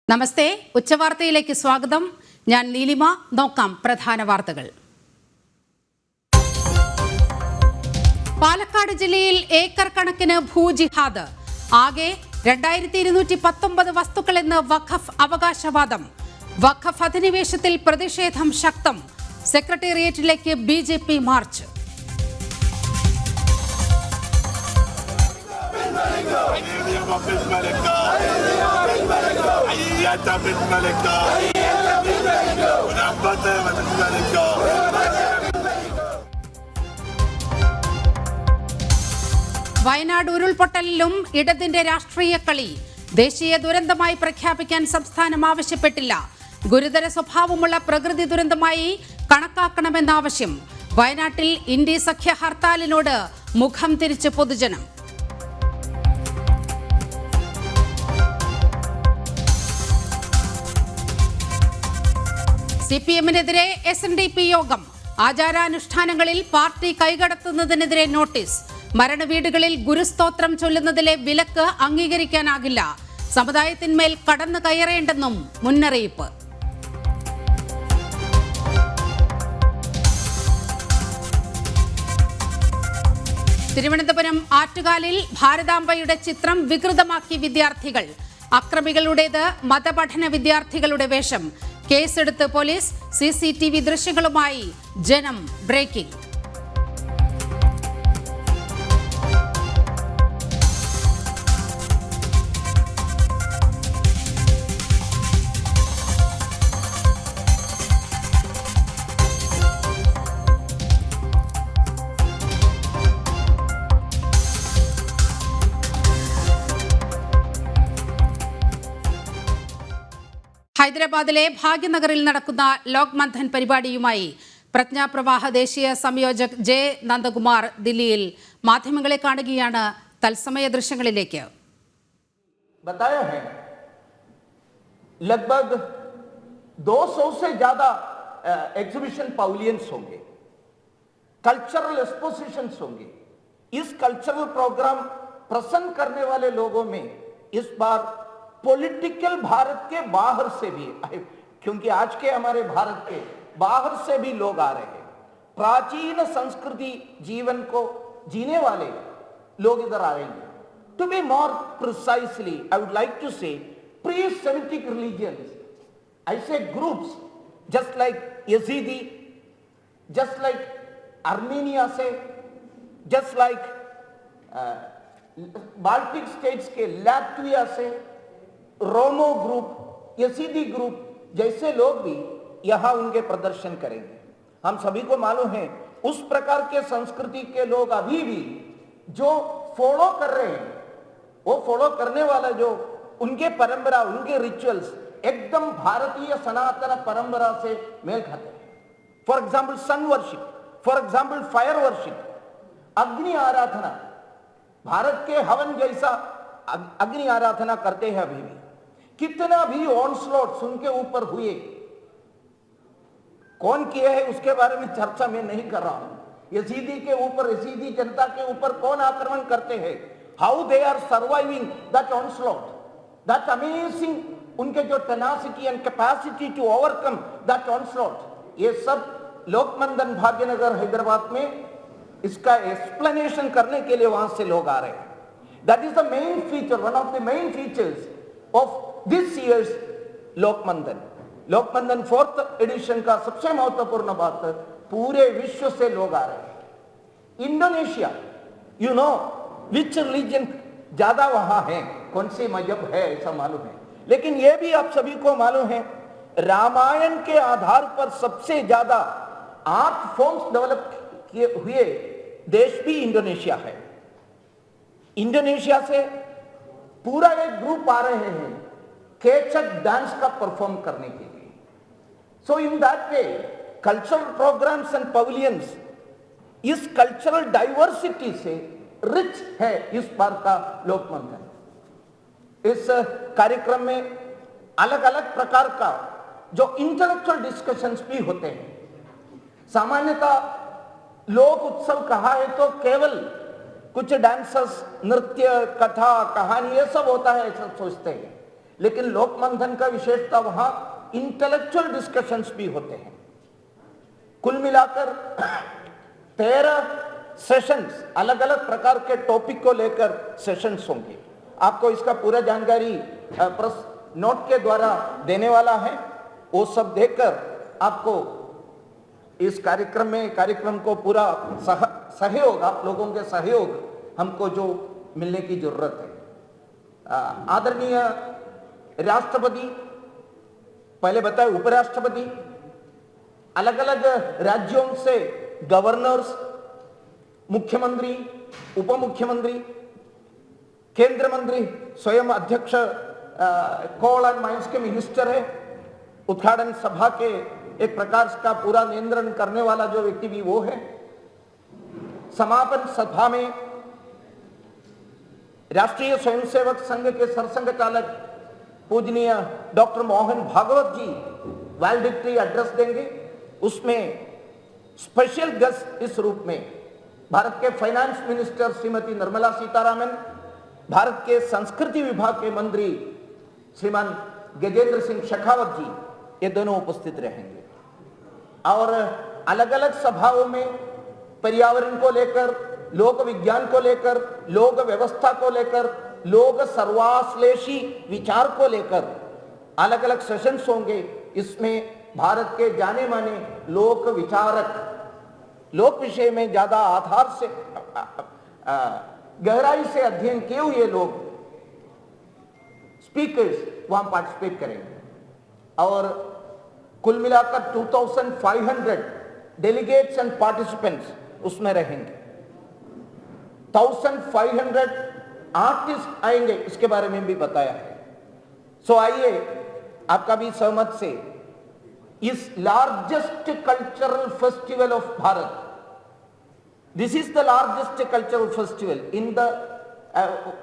നമസ്തേ, ഉച്ചവാർത്തയിലേക്ക് സ്വാഗതം. ഞാൻ നീലിമ. നോക്കാം പ്രധാന വാർത്തകൾ. പാലക്കാട് ജില്ലയിൽ ഏക്കർ കണക്കിന് ഭൂജിഹാദ്. ആകെ 2219 വസ്തുക്കളെന്ന് വഖഫ് അവകാശവാദം. വഖഫ് അധിനിവേശത്തിൽ പ്രതിഷേധം ശക്തം. സെക്രട്ടേറിയറ്റിലേക്ക് BJP മാർച്ച്. വയനാട് ഉരുൾപൊട്ടലിലും ഇടതിന്റെ രാഷ്ട്രീയ കളി. ദേശീയ ദുരന്തമായി പ്രഖ്യാപിക്കാൻ സംസ്ഥാനം ആവശ്യപ്പെട്ടില്ല. ഗുരുതര സ്വഭാവമുള്ള പ്രകൃതി ദുരന്തമായി കണക്കാക്കണമെന്നാവശ്യം. വയനാട്ടിൽ ഇന്ത്യ സഖ്യ ഹർത്താലിനോട് മുഖം തിരിച്ച് പൊതുജനം. CPM-നെതിരെ SNDP യോഗം. ആചാരാനുഷ്ഠാനങ്ങളിൽ പാർട്ടി കൈകടത്തുന്നതിനെതിരെ നോട്ടീസ്. മരണവീടുകളിൽ ഗുരുസ്തോത്രം ചൊല്ലുന്നതിലെ വിലക്ക് അംഗീകരിക്കാനാകില്ല. സമുദായത്തിന്മേൽ കടന്നു കയറേണ്ടെന്നും മുന്നറിയിപ്പ്. തിരുവനന്തപുരം ആറ്റുകാലിൽ ഭാരതാംബയുടെ ചിത്രം വികൃതമാക്കി വിദ്യാർത്ഥികൾ. അക്രമികളുടേത് മതപഠന വിദ്യാർത്ഥികളുടെ വേഷം. കേസെടുത്ത് പോലീസ്. CCTV ദൃശ്യങ്ങളുമായി ജനം ബ്രേക്കിംഗ്. ഹൈദരാബാദിലെ ഭാഗ്യനഗറിൽ നടക്കുന്ന ലോക് മന്ഥൻ പരിപാടിയുമായി പ്രജ്ഞാപ്രവാഹ ദേശീയ സംയോജക് ജെ നന്ദകുമാർ ദില്ലിയിൽ മാധ്യമങ്ങളെ കാണുകയാണ്. തത്സമയ ദൃശ്യങ്ങളിലേക്ക്. बताया है लगभग 200 से ज्यादा एग्जीबिशन पवेलियंस होंगे, कल्चरल एक्सपोजिशंस होंगे. इस कल्चरल प्रोग्राम प्रसन्न करने वाले लोगों में इस बार पॉलिटिकल भारत के बाहर से भी, क्योंकि आज के हमारे भारत के बाहर से भी लोग आ रहे हैं. प्राचीन संस्कृति जीवन को जीने वाले लोग इधर आ रहे हैं. To be more precisely, I would like to say pre-Semitic religions. I say groups just like Yazidi, just like Armenia से, just like Baltic states के लात्विया से, रोमो ग्रुप, यसीदी ग्रुप जैसे लोग भी यहाँ उनके प्रदर्शन करेंगे. हम सभी को मालूम है उस प्रकार के संस्कृति के लोग अभी भी जो फॉलो कर रहे हैं, वो फॉलो करने वाला जो उनके परंपरा, उनके रिचुअल्स एकदम भारतीय सनातन परंपरा से मेल खाते हैं. For example sun worship, for example fire worship, अग्नि आराधना. भारत के हवन जैसा अग्नि आराधना करते हैं अभी भी. कितना भी ऑनस्लॉट्स उनके ऊपर हुए, कौन किए हैं उसके बारे में चर्चा मैं नहीं कर रहा हूं. यजीदी के ऊपर, यजीदी जनता के ऊपर कौन आक्रमण करते हैं, how they are surviving that onslaught, that amazing, उनके जो tenacity and capacity to overcome that onslaught, ये सब लोकमंथन भाग्यनगर हैदराबाद में इसका एक्सप्लेनेशन करने के लिए वहां से लोग आ रहे हैं. That is the main feature, one of the main features of this year's लोकमंथन. लोकमंथन 4th एडिशन का सबसे महत्वपूर्ण बात, पूरे विश्व से लोग आ रहे हैं. Indonesia, you know which religion ज्यादा वहां है, कौन सी मजहब है ऐसा मालूम है, लेकिन यह भी आप सभी को मालूम है रामायण के आधार पर सबसे ज्यादा आर्ट फॉर्म्स डेवलप किए हुए देश भी इंडोनेशिया है. इंडोनेशिया से पूरा एक ग्रुप आ रहे हैं केचक डांस का परफॉर्म करने के लिए. So in that way cultural programmes and pavilions इस कल्चरल डाइवर्सिटी से रिच है इस बार का लोकमंथन. इस कार्यक्रम में अलग अलग प्रकार का जो इंटेलेक्चुअल डिस्कशंस भी होते हैं. सामान्यतः लोक उत्सव कहा है तो केवल कुछ डांसर्स, नृत्य, कथा, कहानी ये सब होता है ऐसा सोचते हैं. लेकिन लोक मंथन का विशेषता वहां इंटेलेक्चुअल डिस्कशंस भी होते हैं। कुल मिलाकर 13 सेशंस अलग अलग प्रकार के टॉपिक को लेकर सेशंस होंगे। आपको इसका पूरा जानकारी प्रेस नोट के द्वारा देने वाला है। वो सब देखकर आपको इस कार्यक्रम को पूरा सहयोग, आप लोगों के सहयोग हमको जो मिलने की जरूरत है। आदरणीय राष्ट्रपति, पहले बताए उपराष्ट्रपति, अलग अलग राज्यों से गवर्नर्स, मुख्यमंत्री, उप मुख्यमंत्री, केंद्र मंत्री, स्वयं अध्यक्ष कोल एंड माइंस के मिनिस्टर है, उद्घाटन सभा के एक प्रकार का पूरा नियंत्रण करने वाला जो व्यक्ति भी वो है। समापन सभा में राष्ट्रीय स्वयंसेवक संघ के सरसंघचालक पूजनीय डॉक्टर मोहन भागवत जी वैल्डिक्टरी एड्रेस देंगे। उसमें स्पेशल गेस्ट इस रूप में भारत के फाइनेंस मिनिस्टर श्रीमती निर्मला सीतारामन, भारत के संस्कृति विभाग के मंत्री श्रीमान गजेंद्र सिंह शेखावत जी, ये दोनों उपस्थित रहेंगे। और अलग अलग सभाओं में पर्यावरण को लेकर, लोक विज्ञान को लेकर, लोक व्यवस्था को लेकर, लोक सर्वाश्लेषी विचार को लेकर अलग अलग सेशंस होंगे। इसमें भारत के जाने माने लोक विचारक, लोक विषय में ज्यादा आधार से गहराई से अध्ययन किए हुए लोग, स्पीकर्स वहां पार्टिसिपेट करेंगे। और कुल मिलाकर 2500 डेलीगेट्स एंड पार्टिसिपेंट्स उसमें रहेंगे। 1500 आर्टिस्ट आएंगे, इसके बारे में भी बताया है। सो आइए आपका भी सहमत से इस largest cultural festival of Bharat, this is the largest cultural festival in the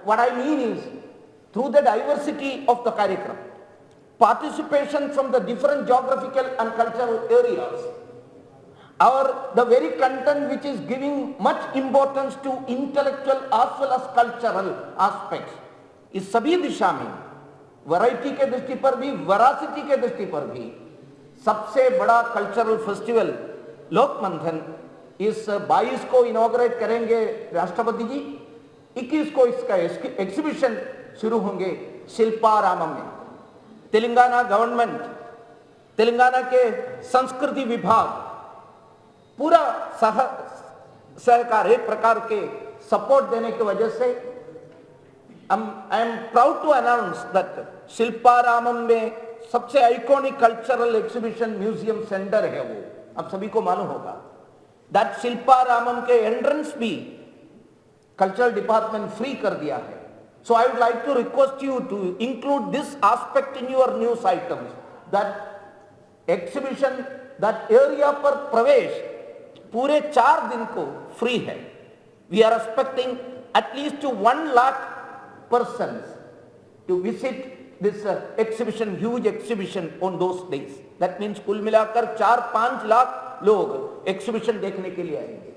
what I mean is through the diversity of the कार्यक्रम, participation from the different geographical and cultural areas, or the very content which is giving much importance to intellectual as well as cultural aspects, इस सभी दिशा में variety के दृष्टि पर भी, veracity के दृष्टि पर भी सबसे बड़ा कल्चरल फेस्टिवल लोक मंथन इस 22 को इनॉग्रेट करेंगे राष्ट्रपति जी। 21 को इसका एग्जीबिशन शुरू होंगे शिल्पारामम में। तेलंगाना गवर्नमेंट, तेलंगाना के संस्कृति विभाग पूरा सहकार, एक प्रकार के सपोर्ट देने की वजह से I am proud to announce that Shilparamam में सबसे iconic cultural exhibition museum centre है वो, अब सभी को मालूम होगा। दैट शिल्पारामम के एंट्रेंस भी कल्चरल डिपार्टमेंट फ्री कर दिया है। So I would like to request you to include this aspect in your news items, that exhibition, that area पर प्रवेश पूरे 4 दिन को फ्री है। We are expecting at least 1 lakh persons to visit this exhibition, huge exhibition on those days. That means कुल मिलाकर 4-5 लाख लोग exhibition देखने के लिए आएंगे।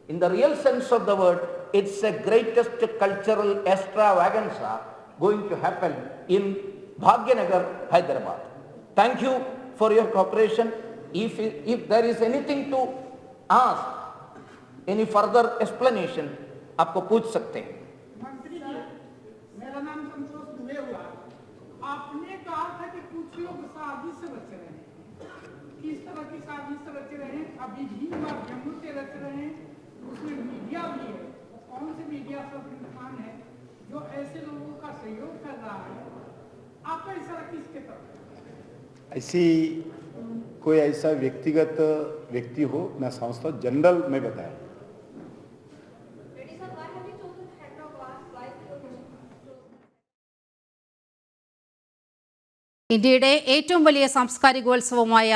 In the real sense of the word, it's the greatest cultural extravaganza going to happen in Bhagyanagar, Hyderabad. Thank you for your cooperation. If there is anything to ask, any further explanation, आपको पूछ सकते हैं। मंत्री जी, मेरा नाम संतोष दुबे हुआ। आपने कहा था कि कुछ लोग साजिश से बच रहे हैं। किस तरह की साजिश से बच रहे हैं? अभी भी माध्यमों से बच रहे हैं, उसमें मीडिया भी है। कौन से मीडिया सब इंसान है जो ऐसे लोगों का सहयोग कर रहा है? आपका इशारा किसके तरफ? ऐसी कोई ऐसा व्यक्तिगत व्यक्ति हो ना संस्था, जनरल में बताया। ഇന്ത്യയുടെ ഏറ്റവും വലിയ സാംസ്കാരികോത്സവമായ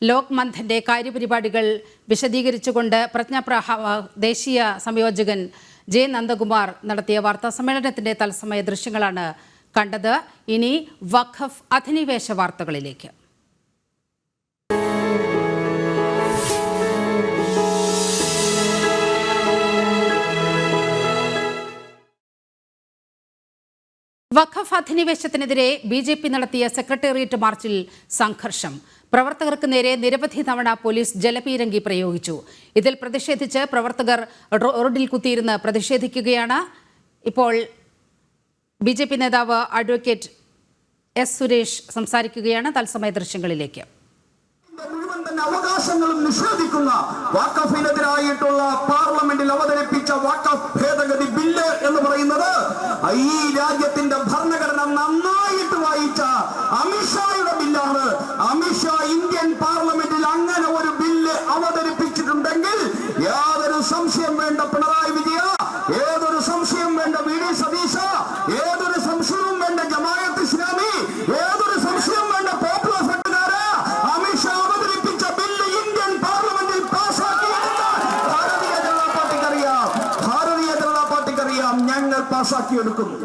ലോക് മന്ഥന്റെ കാര്യപരിപാടികൾ വിശദീകരിച്ചുകൊണ്ട് ദേശീയ സംയോജകൻ ജെ നന്ദകുമാർ നടത്തിയ വാർത്താ സമ്മേളനത്തിന്റെ തത്സമയ ദൃശ്യങ്ങളാണ് കണ്ടത്. ഇനി വഖഫ് അധിനിവേശ വാർത്തകളിലേക്ക്. വഖഫ് വഖഫ് അധിനിവേശത്തിനെതിരെ BJP നടത്തിയ സെക്രട്ടേറിയറ്റ് മാർച്ചിൽ സംഘർഷം. പ്രവർത്തകർക്ക് നേരെ നിരവധി തവണ പോലീസ് ജലപീരങ്കി പ്രയോഗിച്ചു. ഇതിൽ പ്രതിഷേധിച്ച് പ്രവർത്തകർ റോഡിൽ കുത്തിയിരുന്ന് പ്രതിഷേധിക്കുകയാണ്. ഇപ്പോൾ BJP നേതാവ് അഡ്വക്കേറ്റ് S. സുരേഷ് സംസാരിക്കുകയാണ്. തത്സമയ ദൃശ്യങ്ങളിലേക്ക്. അവകാശങ്ങളും നിഷേധിക്കുന്ന വഖഫിനെതിരായിട്ടുള്ള പാർലമെന്റിൽ അവതരിപ്പിച്ച വഖഫ് ഭേദഗതി ബില്ല് എന്ന് പറയുന്നത് ഈ രാജ്യത്തിന്റെ ഭരണഘടന നന്നായിട്ട് വായിച്ച അമിത്ഷായുടെ ബില്ലാണ്. അമിത്ഷാ ഇന്ത്യൻ പാർലമെന്റിൽ അങ്ങനെ ഒരു ബില്ല് അവതരിപ്പിച്ചിട്ടുണ്ടെങ്കിൽ യാതൊരു സംശയം വേണ്ട പിണറായി വിജയ, ഏതൊരു സംശയം വേണ്ട VD സതീശ, ഏതൊരു സംശയവും വേണ്ട ജമാഅത്ത് ഇസ്ലാമി, ഏതൊരു സംശയം വേണ്ട പോപ്പുലർ ഫ്രണ്ടുകാര്, അമിത്ഷാ അവതരിപ്പിച്ച ബില്ല് ഇന്ത്യൻ പാർലമെന്റിൽ പാസാക്കിയെടുത്ത് ഭാരതീയ ജനതാ പാർട്ടിക്കറിയാം. ഞങ്ങൾ പാസാക്കിയെടുക്കുന്നു.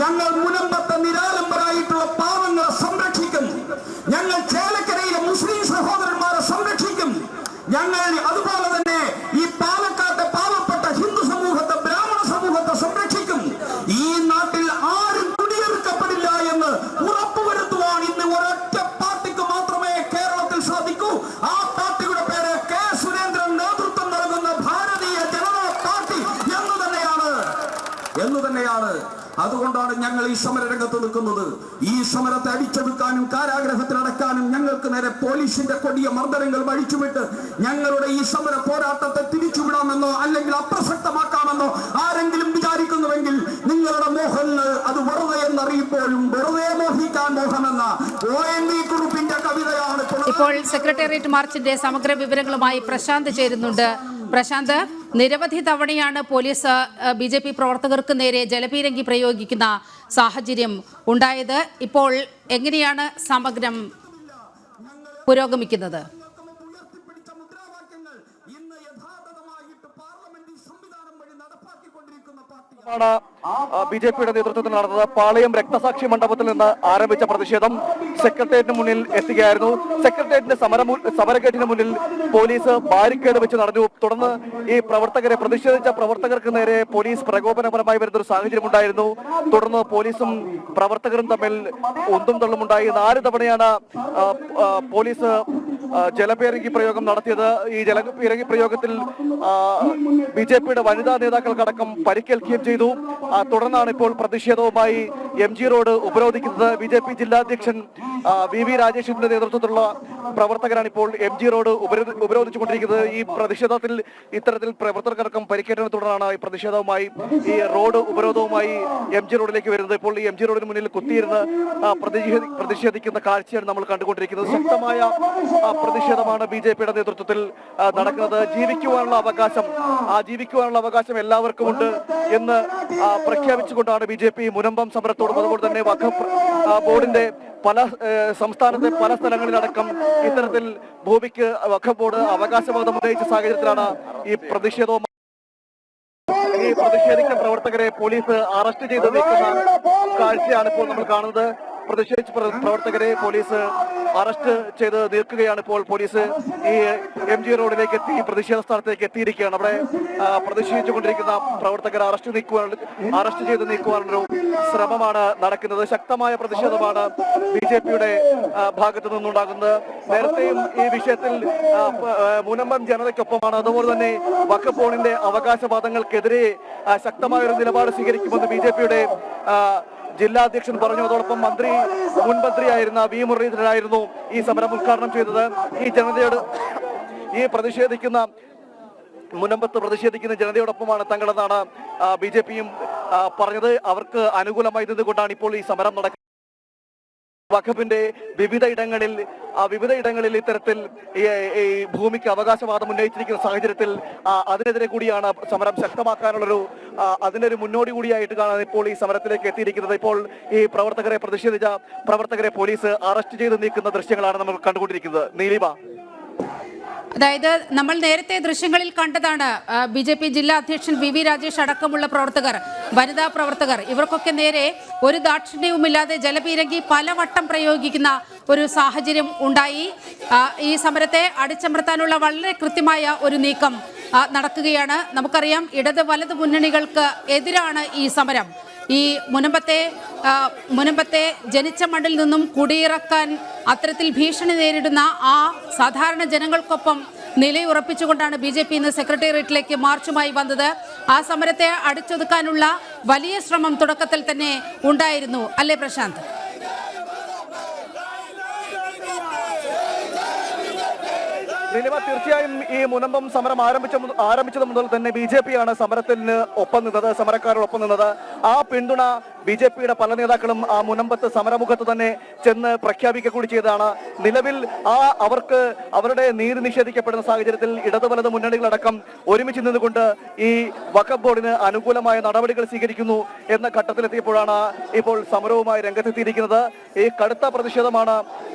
ഞങ്ങൾ മുനമ്പത്തെ നിരാലംബരായിട്ടുള്ള പാവങ്ങളെ സംരക്ഷിക്കും. ഞങ്ങൾ ചേലക്കരയിലെ മുസ്ലിം സഹോദരന്മാരെ സംരക്ഷിക്കും. ഞങ്ങൾ അതുപോലെ തന്നെ ഈ പാലക്കാട്ടെ പാവപ്പെട്ട ഹിന്ദു സമൂഹത്തെ, ബ്രാഹ്മണ സമൂഹത്തെ സംരക്ഷിക്കും. ഈ നാട്ടിൽ ആരും കുടിയേറിക്കപ്പെടില്ല എന്ന് ഉറപ്പുവരുത്തുവാൻ ഇന്ന് ഒരൊറ്റ പാർട്ടിക്ക് മാത്രമേ കേരളത്തിൽ സാധിക്കൂ. ആ പാർട്ടിയുടെ പേര് K. സുരേന്ദ്രൻ നേതൃത്വം നൽകുന്ന ഭാരതീയ ജനതാ പാർട്ടി എന്ന് തന്നെയാണ്. അതുകൊണ്ടാണ് ഞങ്ങൾ ഈ സമരരംഗത്ത് നിൽക്കുന്നത്. ഈ സമരത്തെ അടിച്ചൊതുക്കാനും കാരാഗ്രഹത്തിലടക്കാനും ഞങ്ങൾക്ക് നേരെ പോലീസിന്റെ കൊടിയ മർദ്ദനങ്ങൾ വഴിച്ചുവിട്ട് ഞങ്ങളുടെ ഈ സമര പോരാട്ടത്തെ തിരിച്ചുവിടാമെന്നോ അല്ലെങ്കിൽ അപ്രസക്തമാക്കാമെന്നോ ആരെങ്കിലും വിചാരിക്കുന്നുവെങ്കിൽ നിങ്ങളുടെ മോഹങ്ങൾ അത് വെറുതെ എന്നറിയിപ്പോഴും വെറുതെ മോഹിക്കാൻ മോഹമെന്ന ONV കുറുപ്പിന്റെ കവിതയാണ്. ഇപ്പോൾ സെക്രട്ടേറിയറ്റ് മാർച്ചിന്റെ സമഗ്ര വിവരങ്ങളുമായി പ്രശാന്ത് ചേരുന്നുണ്ട്. പ്രശാന്ത്, നിരവധി തവണയാണ് പോലീസ് BJP പ്രവർത്തകർക്ക് നേരെ ജലപീരങ്കി പ്രയോഗിക്കുന്ന സാഹചര്യം ഉണ്ടായത്. ഇപ്പോൾ എങ്ങനെയാണ് സമഗ്രം പുരോഗമിക്കുന്നത്? BJPയുടെ നേതൃത്വത്തിൽ നടന്നത് പാളയം രക്തസാക്ഷി മണ്ഡപത്തിൽ നിന്ന് ആരംഭിച്ച പ്രതിഷേധം സെക്രട്ടേറിയറ്റിന് മുന്നിൽ എത്തുകയായിരുന്നു. സെക്രട്ടേറിയറ്റിന്റെ സമരഗേറ്റിന് മുന്നിൽ പോലീസ് ബാരിക്കേഡ് വെച്ച് നടന്നു. തുടർന്ന് ഈ പ്രതിഷേധിച്ച പ്രവർത്തകർക്ക് നേരെ പോലീസ് പ്രകോപനപരമായി വരുന്ന ഒരു സാഹചര്യം ഉണ്ടായിരുന്നു. തുടർന്ന് പോലീസും പ്രവർത്തകരും തമ്മിൽ ഒന്നും തള്ളുമുണ്ടായി. 4 തവണയാണ് പോലീസ് ജലപീരങ്കി പ്രയോഗം നടത്തിയത്. ഈ ജലപീരങ്കി പ്രയോഗത്തിൽ BJPയുടെ വനിതാ നേതാക്കൾക്കടക്കം പരിക്കേൽക്കുകയും ചെയ്തു. തുടർന്നാണ് ഇപ്പോൾ പ്രതിഷേധവുമായി MG റോഡ് ഉപരോധിക്കുന്നത്. BJP ജില്ലാ അധ്യക്ഷൻ VV രാജേഷിന്റെ നേതൃത്വത്തിലുള്ള പ്രവർത്തകരാണ് ഇപ്പോൾ MG റോഡ് ഉപരോധിച്ചുകൊണ്ടിരിക്കുന്നത്. ഈ പ്രതിഷേധത്തിൽ ഇത്തരത്തിൽ പ്രവർത്തകർക്കടക്കം പരിക്കേറ്റതിനെ തുടർന്നാണ് ഈ പ്രതിഷേധവുമായി ഈ റോഡ് ഉപരോധവുമായി MG റോഡിലേക്ക് വരുന്നത്. ഇപ്പോൾ ഈ MG റോഡിന് മുന്നിൽ കുത്തിയിരുന്ന് പ്രതിഷേധിക്കുന്ന കാഴ്ചയാണ് നമ്മൾ കണ്ടുകൊണ്ടിരിക്കുന്നത്. ശക്തമായ പ്രതിഷേധമാണ് BJPയുടെ നേതൃത്വത്തിൽ നടക്കുന്നത്. ജീവിക്കുവാനുള്ള അവകാശം എല്ലാവർക്കും ഉണ്ട് എന്ന് പ്രഖ്യാപിച്ചുകൊണ്ടാണ് BJP മുനമ്പം സമരത്തോടും അതുപോലെ തന്നെ വഖഫ് ബോർഡിന്റെ സംസ്ഥാനത്തെ പല സ്ഥലങ്ങളിലടക്കം ഇത്തരത്തിൽ ഭൂമിക്ക് വഖഫ് ബോർഡ് അവകാശവാദം ഉന്നയിച്ച സാഹചര്യത്തിലാണ് ഈ പ്രതിഷേധിക്കുന്ന പ്രവർത്തകരെ പോലീസ് അറസ്റ്റ് ചെയ്ത് നീക്കുന്ന കാഴ്ചയാണ് ഇപ്പോൾ നമ്മൾ കാണുന്നത്. പ്രതിഷേധിച്ച പ്രവർത്തകരെ പോലീസ് അറസ്റ്റ് ചെയ്ത് നീക്കുകയാണ്. ഇപ്പോൾ പോലീസ് ഈ MG റോഡിലേക്ക് എത്തി പ്രതിഷേധ സ്ഥലത്തേക്ക് എത്തിയിരിക്കുകയാണ്. അവിടെ പ്രതിഷേധിച്ചുകൊണ്ടിരിക്കുന്ന പ്രവർത്തകരെ അറസ്റ്റ് ചെയ്ത് നീക്കുവാനുള്ളൊരു ശ്രമമാണ് നടക്കുന്നത്. ശക്തമായ പ്രതിഷേധമാണ് BJPയുടെ ഭാഗത്തു നിന്നുണ്ടാകുന്നത്. നേരത്തെയും ഈ വിഷയത്തിൽ മുനമ്പം ജനതയ്ക്കൊപ്പമാണ്. അതുപോലെ തന്നെ വഖഫ് ബോർഡിന്റെ അവകാശവാദങ്ങൾക്കെതിരെ ശക്തമായ ഒരു നിലപാട് സ്വീകരിക്കുമെന്ന് BJPയുടെ ജില്ലാ അധ്യക്ഷൻ പറഞ്ഞു. അതോടൊപ്പം മുൻ മന്ത്രിയായിരുന്ന V. മുരളീധരനായിരുന്നു ഈ സമരം ഉദ്ഘാടനം ചെയ്തത്. മുനമ്പത്ത് പ്രതിഷേധിക്കുന്ന ജനതയോടൊപ്പമാണ് തങ്ങളെന്നാണ് BJPയും പറഞ്ഞത്. അവർക്ക് അനുകൂലമായി നിന്നുകൊണ്ടാണ് ഇപ്പോൾ ഈ സമരം നടക്കുന്നത്. വഖഫിന്റെ വിവിധ ഇടങ്ങളിൽ ഇത്തരത്തിൽ ഈ ഭൂമിക്ക് അവകാശവാദം ഉന്നയിച്ചിരിക്കുന്ന സാഹചര്യത്തിൽ അതിനെതിരെ കൂടിയാണ് സമരം ശക്തമാക്കാനുള്ളൊരു അതിനൊരു മുന്നോടി കൂടിയായിട്ട് കാണാൻ ഇപ്പോൾ ഈ സമരത്തിലേക്ക് എത്തിയിരിക്കുന്നത്. ഇപ്പോൾ ഈ പ്രതിഷേധിച്ച പ്രവർത്തകരെ പോലീസ് അറസ്റ്റ് ചെയ്ത് നീക്കുന്ന ദൃശ്യങ്ങളാണ് നമ്മൾ കണ്ടുകൊണ്ടിരിക്കുന്നത്. നീലിമ, അതായത് നമ്മൾ നേരത്തെ ദൃശ്യങ്ങളിൽ കണ്ടതാണ് BJP ജില്ലാ അധ്യക്ഷൻ VV രാജേഷ് അടക്കമുള്ള പ്രവർത്തകർ, വനിതാ പ്രവർത്തകർ, ഇവർക്കൊക്കെ നേരെ ഒരു ദാക്ഷിണ്യവുമില്ലാതെ ജലപീരങ്കി പലവട്ടം പ്രയോഗിക്കുന്ന ഒരു സാഹചര്യം ഉണ്ടായി. ഈ സമരത്തെ അടിച്ചമർത്താനുള്ള വളരെ കൃത്യമായ ഒരു നീക്കം നടക്കുകയാണ്. നമുക്കറിയാം, ഇടത് വലത് മുന്നണികൾക്ക് എതിരാണ് ഈ സമരം. ഈ മുനമ്പത്തെ ജനിച്ച മണ്ണിൽ നിന്നും കുടിയിറക്കാൻ അത്തരത്തിൽ ഭീഷണി നേരിടുന്ന ആ സാധാരണ ജനങ്ങൾക്കൊപ്പം നിലയുറപ്പിച്ചുകൊണ്ടാണ് BJP ഇന്ന് സെക്രട്ടേറിയറ്റിലേക്ക് മാർച്ചുമായി വന്നത്. ആ സമരത്തെ അടിച്ചൊതുക്കാനുള്ള വലിയ ശ്രമം തുടക്കത്തിൽ തന്നെ ഉണ്ടായിരുന്നു, അല്ലേ പ്രശാന്ത്? തീർച്ചയായും ഈ മുനമ്പം സമരം ആരംഭിച്ചത് മുതൽ തന്നെ BJP ആണ് സമരത്തിന് ഒപ്പം നിന്നത്, സമരക്കാരോടൊപ്പം നിന്നത്. ആ പിന്തുണ BJPയുടെ പല നേതാക്കളും ആ മുനമ്പത്ത് സമരമുഖത്ത് തന്നെ ചെന്ന് പ്രഖ്യാപിക്കുക കൂടി ചെയ്തതാണ്. നിലവിൽ അവർക്ക് അവരുടെ നീതി നിഷേധിക്കപ്പെടുന്ന സാഹചര്യത്തിൽ ഇടതു വലത് മുന്നണികളടക്കം ഒരുമിച്ച് നിന്നുകൊണ്ട് ഈ വഖഫ് ബോർഡിന് അനുകൂലമായ നടപടികൾ സ്വീകരിക്കുന്നു എന്ന ഘട്ടത്തിലെത്തിയപ്പോഴാണ് ഇപ്പോൾ സമരവുമായി രംഗത്തെത്തിയിരിക്കുന്നത്. ഈ കടുത്ത പ്രതിഷേധമാണ്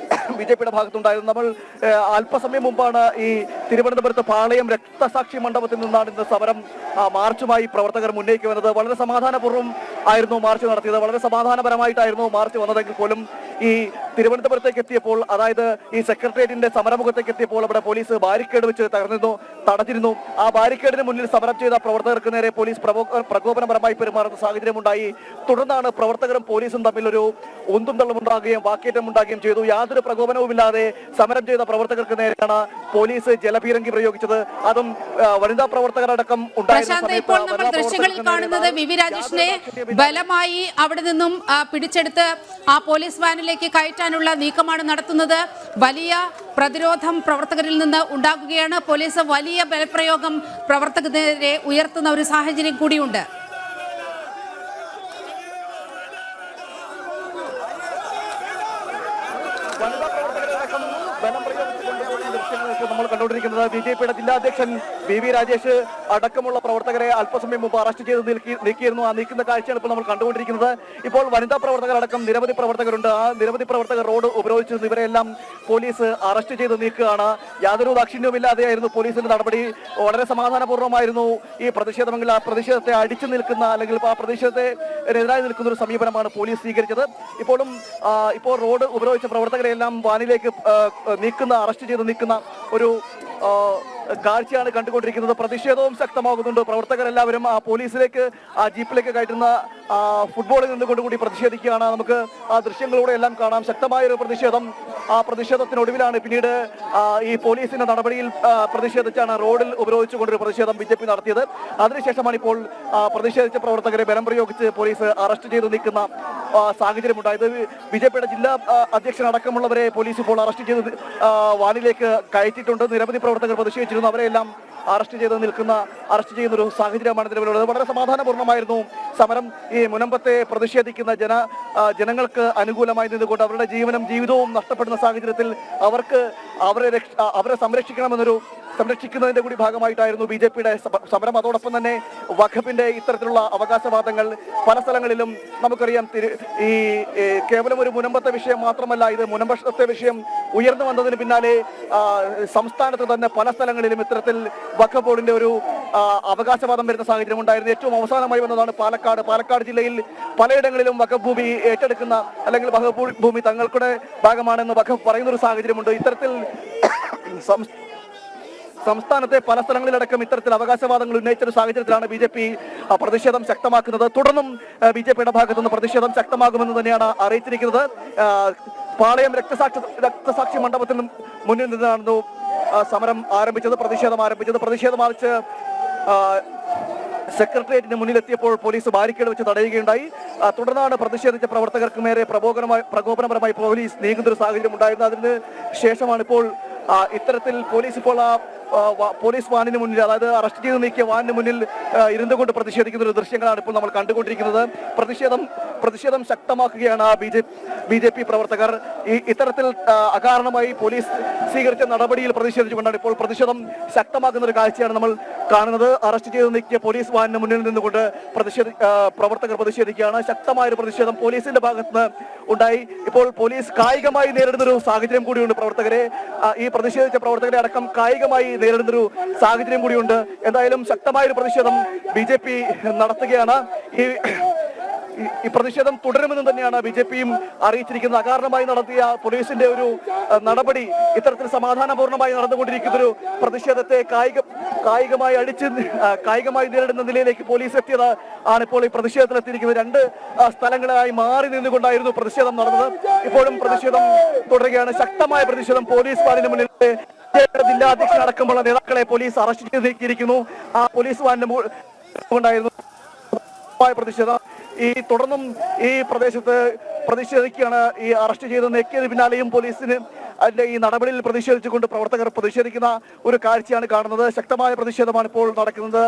BJPയുടെ ഭാഗത്തുണ്ടായിരുന്നു. നമ്മൾ അല്പസമയം മുമ്പാണ് ഈ തിരുവനന്തപുരത്ത് പാളയം രക്തസാക്ഷി മണ്ഡപത്തിൽ നിന്നാണ് ഇന്ന് സമരം മാർച്ചുമായി പ്രവർത്തകർ മുന്നേക്ക് വന്നത്. വളരെ സമാധാനപൂർവ്വം ആയിരുന്നു മാർച്ച് നടത്തിയത്, വളരെ സമാധാനപരമായിട്ടായിരുന്നു മാർച്ച് വന്നതെങ്കിൽ പോലും ഈ തിരുവനന്തപുരത്തേക്ക് എത്തിയപ്പോൾ, അതായത് ഈ സെക്രട്ടേറിയറ്റിന്റെ സമരമുഖത്തേക്ക് എത്തിയപ്പോൾ അവിടെ പോലീസ് ബാരിക്കേഡ് വെച്ച് തടഞ്ഞിരുന്നു. ആ ബാരിക്കേഡിന് മുന്നിൽ സമരം ചെയ്ത പ്രവർത്തകർക്ക് നേരെ പോലീസ് പ്രകോപനപരമായി പെരുമാറുന്ന സാഹചര്യമുണ്ടായി. തുടർന്നാണ് പ്രവർത്തകരും പോലീസും തമ്മിൽ ഒരു ഉന്തും തള്ളുമുണ്ടാകുകയും വാക്കേറ്റം ഉണ്ടാകുകയും ചെയ്തു. യാതൊരു പ്രകോപനവുമില്ലാതെ സമരം ചെയ്ത പ്രവർത്തകർക്ക് നേരെയാണ് പോലീസ് ജലപീരങ്കി പ്രയോഗിച്ചത്. അതും വനിതാ പ്രവർത്തകരടക്കം പ്രശാന്ത്, ഇപ്പോൾ നമ്മൾ ദൃശ്യങ്ങളിൽ കാണുന്നത് വി രാജേഷിനെ ബലമായി അവിടെ നിന്നും പിടിച്ചെടുത്ത് ആ പോലീസ് വാനിലേക്ക് കയറ്റാനുള്ള നീക്കമാണ് നടത്തുന്നത്. വലിയ പ്രതിരോധം പ്രവർത്തകരിൽ നിന്ന് ഉണ്ടാകുകയാണ്. പോലീസ് വലിയ ബലപ്രയോഗം പ്രവർത്തകർക്കെതിരെ ഉയർത്തുന്ന ഒരു സാഹചര്യം കൂടിയുണ്ട്. നമ്മൾ കണ്ടുകൊണ്ടിരിക്കുന്നത് BJPയുടെ ജില്ലാ അധ്യക്ഷൻ VV രാജേഷ് അടക്കമുള്ള പ്രവർത്തകരെ അല്പസമയം മുമ്പ് അറസ്റ്റ് ചെയ്ത് നീക്കിയിരുന്നു. ആ നീക്കുന്ന കാഴ്ചയാണ് ഇപ്പോൾ നമ്മൾ കണ്ടുകൊണ്ടിരിക്കുന്നത്. ഇപ്പോൾ വനിതാ പ്രവർത്തകരടക്കം നിരവധി പ്രവർത്തകരുണ്ട്. ആ നിരവധി പ്രവർത്തകർ റോഡ് ഉപരോധിച്ചിരുന്നു. ഇവരെല്ലാം പോലീസ് അറസ്റ്റ് ചെയ്ത് നീക്കുകയാണ്. യാതൊരു ദാക്ഷിണ്യവുമില്ലാതെയായിരുന്നു പോലീസിന്റെ നടപടി. വളരെ സമാധാനപൂർവ്വമായിരുന്നു ഈ പ്രതിഷേധമെങ്കിൽ ആ പ്രതിഷേധത്തെ അടിച്ചു നിൽക്കുന്ന, അല്ലെങ്കിൽ ആ പ്രതിഷേധത്തിനെതിരായി നിൽക്കുന്ന ഒരു സമീപനമാണ് പോലീസ് സ്വീകരിച്ചത്. ഇപ്പോൾ റോഡ് ഉപരോധിച്ച പ്രവർത്തകരെല്ലാം വാനിലേക്ക് അറസ്റ്റ് ചെയ്ത് നീക്കുന്ന ഒരു കാഴ്ചയാണ് കണ്ടുകൊണ്ടിരിക്കുന്നത്. പ്രതിഷേധവും ശക്തമാകുന്നുണ്ട്. പ്രവർത്തകരെല്ലാവരും ആ പോലീസിലേക്ക്, ആ ജീപ്പിലേക്ക് കയറ്റുന്ന ഫുട്ബോളിൽ നിന്നുകൊണ്ട് കൂടി പ്രതിഷേധിക്കുകയാണ്. നമുക്ക് ആ ദൃശ്യങ്ങളിലൂടെ എല്ലാം കാണാം. ശക്തമായൊരു പ്രതിഷേധം. ആ പ്രതിഷേധത്തിനൊടുവിലാണ് പിന്നീട് ഈ പോലീസിന്റെ നടപടിയിൽ പ്രതിഷേധിച്ചാണ് റോഡിൽ ഉപരോധിച്ചുകൊണ്ടൊരു പ്രതിഷേധം BJP നടത്തിയത്. അതിനുശേഷമാണ് ഇപ്പോൾ പ്രതിഷേധിച്ച പ്രവർത്തകരെ ബലം പ്രയോഗിച്ച് പോലീസ് അറസ്റ്റ് ചെയ്ത് നീക്കുന്ന സാഹചര്യമുണ്ടായത്. BJPയുടെ ജില്ലാ അധ്യക്ഷൻ അടക്കമുള്ളവരെ പോലീസ് ഇപ്പോൾ അറസ്റ്റ് ചെയ്ത് വാനിലേക്ക് കയറ്റിയിട്ടുണ്ട്. നിരവധി പ്രവർത്തകർ പ്രതിഷേധിച്ചിരുന്നു. അവരെല്ലാം അറസ്റ്റ് ചെയ്യുന്ന ഒരു സാഹചര്യമാണ് നിലവിലുള്ളത്. വളരെ സമാധാനപൂർണ്ണമായിരുന്നു സമരം. ഈ മുനമ്പത്തെ പ്രതിഷേധിക്കുന്ന ജനങ്ങൾക്ക് അനുകൂലമായി നിന്നുകൊണ്ട് അവരുടെ ജീവിതവും നഷ്ടപ്പെടുന്ന സാഹചര്യത്തിൽ അവരെ സംരക്ഷിക്കുന്നതിന്റെ കൂടി ഭാഗമായിട്ടായിരുന്നു BJPയുടെ സമരം. അതോടൊപ്പം തന്നെ വഖഫിന്റെ ഇത്തരത്തിലുള്ള അവകാശവാദങ്ങൾ പല സ്ഥലങ്ങളിലും നമുക്കറിയാം. ഈ കേവലം ഒരു മുനമ്പത്തെ വിഷയം മാത്രമല്ല, ഇത് മുനമ്പത്തെ വിഷയം ഉയർന്നു വന്നതിന് പിന്നാലെ സംസ്ഥാനത്ത് തന്നെ പല സ്ഥലങ്ങളിലും ഇത്തരത്തിൽ വഖഫ് ബോർഡിന്റെ ഒരു അവകാശവാദം വരുന്ന സാഹചര്യം ഉണ്ടായിരുന്നു. ഏറ്റവും അവസാനമായി വന്നതാണ് പാലക്കാട് ജില്ലയിൽ പലയിടങ്ങളിലും വഖഫ് ഭൂമി ഏറ്റെടുക്കുന്ന, അല്ലെങ്കിൽ വഖഫ് ഭൂമി തങ്ങളുടെ ഭാഗമാണെന്ന് വഖഫ് പറയുന്ന ഒരു സാഹചര്യമുണ്ട്. ഇത്തരത്തിൽ സംസ്ഥാനത്തെ പല സ്ഥലങ്ങളിലടക്കം ഇത്തരത്തിൽ അവകാശവാദങ്ങൾ ഉന്നയിച്ചൊരു സാഹചര്യത്തിലാണ് BJP പ്രതിഷേധം ശക്തമാക്കുന്നത്. തുടർന്നും BJPയുടെ ഭാഗത്തുനിന്ന് പ്രതിഷേധം ശക്തമാകുമെന്ന് തന്നെയാണ് അറിയിച്ചിരിക്കുന്നത്. പാളയം രക്തസാക്ഷി മണ്ഡപത്തിന് മുന്നിൽ നിന്നാണ് സമരം ആരംഭിച്ചത്, പ്രതിഷേധം മാർച്ച് സെക്രട്ടേറിയറ്റിന് മുന്നിലെത്തിയപ്പോൾ പോലീസ് ബാരിക്കേഡ് വെച്ച് തടയുകയുണ്ടായി. തുടർന്നാണ് പ്രതിഷേധിച്ച പ്രവർത്തകർക്ക് നേരെ പ്രകോപനപരമായി പോലീസ് നീങ്ങുന്നൊരു സാഹചര്യം ഉണ്ടായിരുന്നു. അതിന് ശേഷമാണ് ഇപ്പോൾ ഇത്തരത്തിൽ പോലീസ് വാനിന് മുന്നിൽ, അതായത് അറസ്റ്റ് ചെയ്ത് നീക്കിയ വാനിന് മുന്നിൽ ഇരുന്നു കൊണ്ട് പ്രതിഷേധിക്കുന്ന ഒരു ദൃശ്യങ്ങളാണ് ഇപ്പോൾ നമ്മൾ കണ്ടുകൊണ്ടിരിക്കുന്നത്. പ്രതിഷേധം ശക്തമാക്കുകയാണ് BJP പ്രവർത്തകർ. ഇത്തരത്തിൽ അകാരണമായി പോലീസ് സ്വീകരിച്ച നടപടിയിൽ പ്രതിഷേധിച്ചുകൊണ്ടാണ് ഇപ്പോൾ പ്രതിഷേധം ശക്തമാക്കുന്ന ഒരു കാഴ്ചയാണ് നമ്മൾ കാണുന്നത്. അറസ്റ്റ് ചെയ്ത് നീക്കിയ പോലീസ് വാനിന് മുന്നിൽ നിന്നുകൊണ്ട് പ്രവർത്തകർ പ്രതിഷേധിക്കുകയാണ്. ശക്തമായൊരു പ്രതിഷേധം പോലീസിന്റെ ഭാഗത്ത് ഉണ്ടായി. ഇപ്പോൾ പോലീസ് കായികമായി നേരിടുന്ന ഒരു സാഹചര്യം കൂടിയുണ്ട്. ഈ പ്രതിഷേധിച്ച പ്രവർത്തകരെ അടക്കം കായികമായി നേരിടുന്നൊരു സാഹചര്യം കൂടിയുണ്ട്. എന്തായാലും ശക്തമായൊരു പ്രതിഷേധം BJP നടത്തുകയാണ്. ഈ പ്രതിഷേധം തുടരുമെന്ന് തന്നെയാണ് BJPയും അറിയിച്ചിരിക്കുന്നത്. അകാരണമായി നടത്തിയ പോലീസിന്റെ ഒരു നടപടി ഇത്തരത്തിൽ സമാധാനപൂർണ്ണമായി നടന്നുകൊണ്ടിരിക്കുന്ന ഒരു പ്രതിഷേധത്തെ കായികമായി നേരിടുന്ന നിലയിലേക്ക് പോലീസ് എത്തിയത് ആണ് ഇപ്പോൾ ഈ പ്രതിഷേധത്തിലെത്തിയിരിക്കുന്നത്. 2 സ്ഥലങ്ങളായി മാറി നിന്നുകൊണ്ടായിരുന്നു പ്രതിഷേധം നടന്നത്. ഇപ്പോഴും പ്രതിഷേധം തുടരുകയാണ്. ശക്തമായ പ്രതിഷേധം പോലീസ് വാനിന് മുന്നിൽ ജില്ലാ അധ്യക്ഷൻ അടക്കമുള്ള നേതാക്കളെ പോലീസ് അറസ്റ്റ് ചെയ്ത് നീക്കിയിരിക്കുന്നു. ആ പോലീസ് വാനിന് കൊണ്ടായിരുന്നു പ്രതിഷേധം. തുടർന്നും ഈ പ്രദേശത്ത് പ്രതിഷേധിക്കുകയാണ്. ഈ അറസ്റ്റ് ചെയ്ത് നീക്കിയതിന് പിന്നാലെയും പോലീസിന് ഈ നടപടിയിൽ പ്രതിഷേധിച്ചുകൊണ്ട് പ്രവർത്തകർ പ്രതിഷേധിക്കുന്ന ഒരു കാഴ്ചയാണ് കാണുന്നത്. ശക്തമായ പ്രതിഷേധമാണ് ഇപ്പോൾ നടക്കുന്നത്.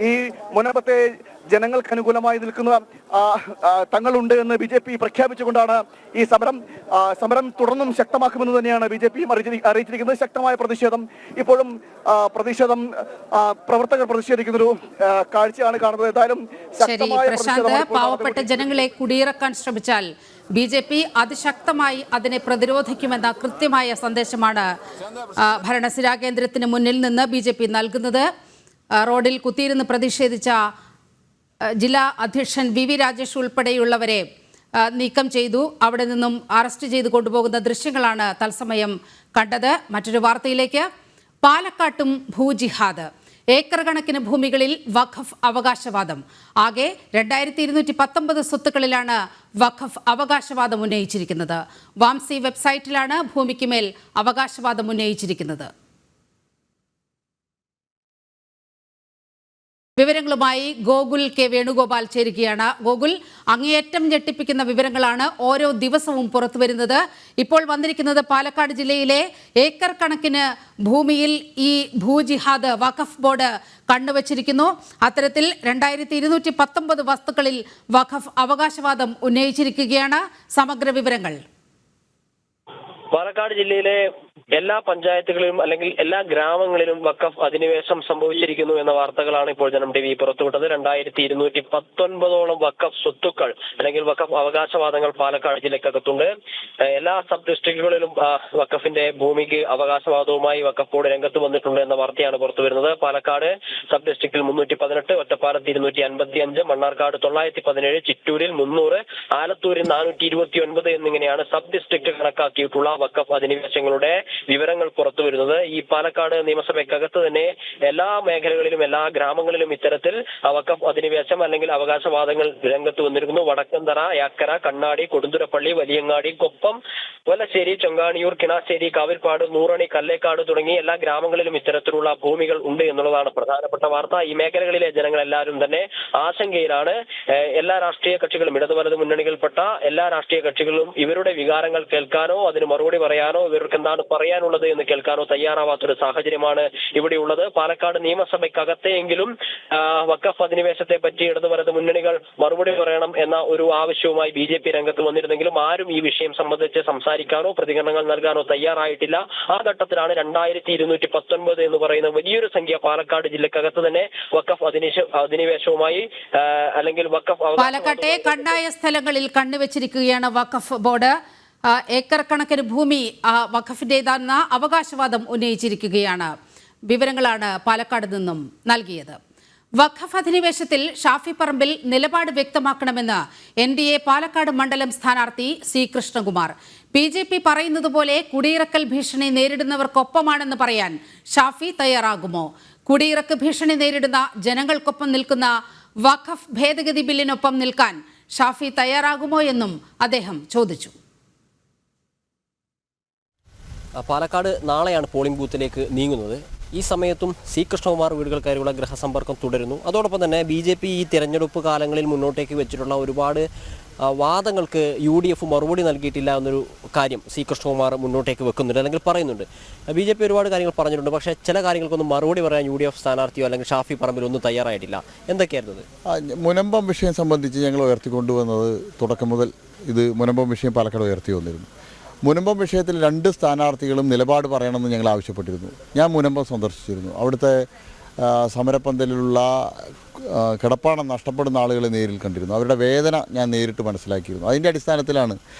ഈ മുനമ്പത്തെ ജനങ്ങൾക്ക് അനുകൂലമായി നിൽക്കുന്ന തങ്ങളുണ്ട് എന്ന് BJP പ്രഖ്യാപിച്ചുകൊണ്ടാണ് ഈ സമരം തുടർന്നും ശക്തമാക്കുമെന്ന് തന്നെയാണ് BJPയും അറിയിച്ചിരിക്കുന്നത്. ശക്തമായ പ്രതിഷേധം ഇപ്പോഴും പ്രവർത്തകർ പ്രതിഷേധിക്കുന്നൊരു കാഴ്ചയാണ് കാണുന്നത്. ഏതായാലും പാവപ്പെട്ട ജനങ്ങളെ കുടിയിറക്കാൻ ശ്രമിച്ചാൽ BJP അതിശക്തമായി അതിനെ പ്രതിരോധിക്കുമെന്ന കൃത്യമായ സന്ദേശമാണ് ഭരണസിരാ കേന്ദ്രത്തിന് മുന്നിൽ നിന്ന് BJP നൽകുന്നത്. റോഡിൽ കുത്തിയിരുന്ന് പ്രതിഷേധിച്ച ജില്ലാ അധ്യക്ഷൻ VV രാജേഷ് ഉൾപ്പെടെയുള്ളവരെ നീക്കം ചെയ്തു. അവിടെ നിന്നും അറസ്റ്റ് ചെയ്ത് കൊണ്ടുപോകുന്ന ദൃശ്യങ്ങളാണ് തത്സമയം കണ്ടത്. മറ്റൊരു വാർത്തയിലേക്ക്. പാലക്കാട്ടും ഭൂജിഹാദ്. ഏക്കർ കണക്കിന് ഭൂമികളിൽ വഖഫ് അവകാശവാദം. ആകെ 2219 സ്വത്തുക്കളിലാണ് വഖഫ് അവകാശവാദം ഉന്നയിച്ചിരിക്കുന്നത്. വാംസി വെബ്സൈറ്റിലാണ് ഭൂമിക്ക് മേൽ അവകാശവാദം ഉന്നയിച്ചിരിക്കുന്നത്. വിവരങ്ങളുമായി ഗോകുൽ കെ വേണുഗോപാൽ ചേരുകയാണ്. ഗോകുൽ, അങ്ങേയറ്റം ഞെട്ടിപ്പിക്കുന്ന വിവരങ്ങളാണ് ഓരോ ദിവസവും പുറത്തു വരുന്നത്. ഇപ്പോൾ വന്നിരിക്കുന്നത് പാലക്കാട് ജില്ലയിലെ ഏക്കർ കണക്കിന് ഭൂമിയിൽ ഈ ഭൂജിഹാദ് വഖഫ് ബോർഡ് കണ്ണുവച്ചിരിക്കുന്നു. അത്തരത്തിൽ 2219 വസ്തുക്കളിൽ വഖഫ് അവകാശവാദം ഉന്നയിച്ചിരിക്കുകയാണ്. സമഗ്ര വിവരങ്ങൾ. പാലക്കാട് ജില്ലയിലെ എല്ലാ പഞ്ചായത്തുകളിലും അല്ലെങ്കിൽ എല്ലാ ഗ്രാമങ്ങളിലും വഖഫ് അധിനിവേശം സംഭവിച്ചിരിക്കുന്നു എന്ന വാർത്തകളാണ് ഇപ്പോൾ ജനം TV പുറത്തുവിട്ടത്. 2219 വഖഫ് സ്വത്തുക്കൾ അല്ലെങ്കിൽ വഖഫ് അവകാശവാദങ്ങൾ പാലക്കാട് ജില്ലക്കകത്തുണ്ട്. എല്ലാ സബ് ഡിസ്ട്രിക്റ്റുകളിലും വഖഫിന്റെ ഭൂമിക്ക് അവകാശവാദവുമായി വഖഫ് ബോർഡ് രംഗത്ത് വന്നിട്ടുണ്ട് എന്ന വാർത്തയാണ് പുറത്തുവരുന്നത്. പാലക്കാട് സബ് ഡിസ്ട്രിക്റ്റിൽ 318, ഒറ്റപ്പാലത്ത് 255, മണ്ണാർക്കാട് 917, ചിറ്റൂരിൽ 300, ആലത്തൂരിൽ 429 എന്നിങ്ങനെയാണ് സബ് ഡിസ്ട്രിക്ട് കണക്കാക്കിയിട്ടുള്ള വഖഫ് അധിനിവേശങ്ങളുടെ വിവരങ്ങൾ പുറത്തു വരുന്നത്. ഈ പാലക്കാട് നിയമസഭയ്ക്കകത്ത് തന്നെ എല്ലാ മേഖലകളിലും എല്ലാ ഗ്രാമങ്ങളിലും ഇത്തരത്തിൽ വഖഫ് അധിനിവേശം അല്ലെങ്കിൽ അവകാശവാദങ്ങൾ രംഗത്ത് വന്നിരിക്കുന്നു. വടക്കന്തറ, യാക്കര, കണ്ണാടി, കൊടുന്തുരപ്പള്ളി, വലിയങ്ങാടി, കൊപ്പം, വലശ്ശേരി, ചൊങ്കാണിയൂർ, കിണാശ്ശേരി, കാവിൽപ്പാട്, നൂറണി, കല്ലേക്കാട് തുടങ്ങി എല്ലാ ഗ്രാമങ്ങളിലും ഇത്തരത്തിലുള്ള ഭൂമികൾ ഉണ്ട് എന്നുള്ളതാണ് പ്രധാനപ്പെട്ട വാർത്ത. ഈ മേഖലകളിലെ ജനങ്ങളെല്ലാവരും തന്നെ ആശങ്കയിലാണ്. എല്ലാ രാഷ്ട്രീയ കക്ഷികളും ഇടതു വലത് മുന്നണികൾപ്പെട്ട എല്ലാ രാഷ്ട്രീയ കക്ഷികളും ഇവരുടെ വികാരങ്ങൾ കേൾക്കാനോ അതിന് മറുപടി പറയാനോ ഇവർക്ക് എന്താണ് പറയാനുള്ളത് എന്ന് കേൾക്കാനോ തയ്യാറാവാത്തൊരു സാഹചര്യമാണ് ഇവിടെയുള്ളത്. പാലക്കാട് നിയമസഭയ്ക്കകത്തെങ്കിലും വഖഫ് അധിനിവേശത്തെ പറ്റി ഇടതു വലത് മുന്നണികൾ മറുപടി പറയണം എന്ന ഒരു ആവശ്യവുമായി BJP രംഗത്ത് വന്നിരുന്നെങ്കിലും ആരും ഈ വിഷയം സംബന്ധിച്ച് സംസാരിക്കാനോ പ്രതികരണങ്ങൾ നൽകാനോ തയ്യാറായിട്ടില്ല. ആ ഘട്ടത്തിലാണ് 2219 എന്ന് പറയുന്ന വലിയൊരു സംഖ്യ പാലക്കാട് ജില്ലക്കകത്ത് തന്നെ വഖഫ് അധിനിവേശവുമായി അല്ലെങ്കിൽ വഖഫ് പാലക്കാട്ടെ കണ്ടായ സ്ഥലങ്ങളിൽ കണ്ണുവെച്ചിരിക്കുകയാണ് വഖഫ് ബോർഡ്. ഏക്കർ കണക്കിന് ഭൂമി വഖഫിന്റേതാണെന്ന അവകാശവാദം ഉന്നയിച്ചിരിക്കുകയാണ്. വിവരങ്ങളാണ് പാലക്കാട് നിന്നും നൽകിയത്. വഖഫ് അധിനിവേശത്തിൽ ഷാഫി പറമ്പിൽ നിലപാട് വ്യക്തമാക്കണമെന്ന് NDA പാലക്കാട് മണ്ഡലം സ്ഥാനാർത്ഥി C കൃഷ്ണകുമാർ. BJP പറയുന്നത് പോലെ കുടിയിറക്കൽ ഭീഷണി നേരിടുന്നവർക്കൊപ്പമാണെന്ന് പറയാൻ ഷാഫി തയ്യാറാകുമോ? കുടിയിറക്ക് ഭീഷണി നേരിടുന്ന ജനങ്ങൾക്കൊപ്പം നിൽക്കുന്ന വഖഫ് ഭേദഗതി ബില്ലിനൊപ്പം നിൽക്കാൻ ഷാഫി തയ്യാറാകുമോ എന്നും അദ്ദേഹം ചോദിച്ചു. പാലക്കാട് നാളെയാണ് പോളിംഗ് ബൂത്തിലേക്ക് നീങ്ങുന്നത്. ഈ സമയത്തും C കൃഷ്ണകുമാർ വീടുകൾ കയറിയുള്ള ഗൃഹസമ്പർക്കം തുടരുന്നു. അതോടൊപ്പം തന്നെ BJP ഈ തിരഞ്ഞെടുപ്പ് കാലങ്ങളിൽ മുന്നോട്ടേക്ക് വെച്ചിട്ടുള്ള ഒരുപാട് വാദങ്ങൾക്ക് UDF മറുപടി നൽകിയിട്ടില്ല എന്നൊരു കാര്യം C കൃഷ്ണകുമാർ മുന്നോട്ടേക്ക് വെക്കുന്നുണ്ട് അല്ലെങ്കിൽ പറയുന്നുണ്ട്. BJP ഒരുപാട് കാര്യങ്ങൾ പറഞ്ഞിട്ടുണ്ട്. പക്ഷേ ചില കാര്യങ്ങൾക്കൊന്നും മറുപടി പറയാൻ UDF സ്ഥാനാർത്ഥിയോ അല്ലെങ്കിൽ ഷാഫി പറമ്പിലോ ഒന്നും തയ്യാറായിട്ടില്ല. എന്തൊക്കെയായിരുന്നത്? മുനമ്പം വിഷയം സംബന്ധിച്ച് ഞങ്ങൾ ഉയർത്തിക്കൊണ്ടുവന്നത് തുടക്കം മുതൽ ഇത് മുനമ്പം വിഷയം പാലക്കാട് ഉയർത്തി വന്നിരുന്നു. മുനമ്പം വിഷയത്തിൽ 2 സ്ഥാനാർത്ഥികളും നിലപാട് പറയണമെന്ന് ഞങ്ങൾ ആവശ്യപ്പെട്ടിരുന്നു. ഞാൻ മുനമ്പം സന്ദർശിച്ചിരുന്നു. അവിടുത്തെ സമരപ്പന്തലിലുള്ള കിടപ്പാടം നഷ്ടപ്പെടുന്ന ആളുകളെ നേരിൽ കണ്ടിരുന്നു. അവരുടെ വേദന ഞാൻ നേരിട്ട് മനസ്സിലാക്കിയിരുന്നു. അതിൻ്റെ അടിസ്ഥാനത്തിലാണ്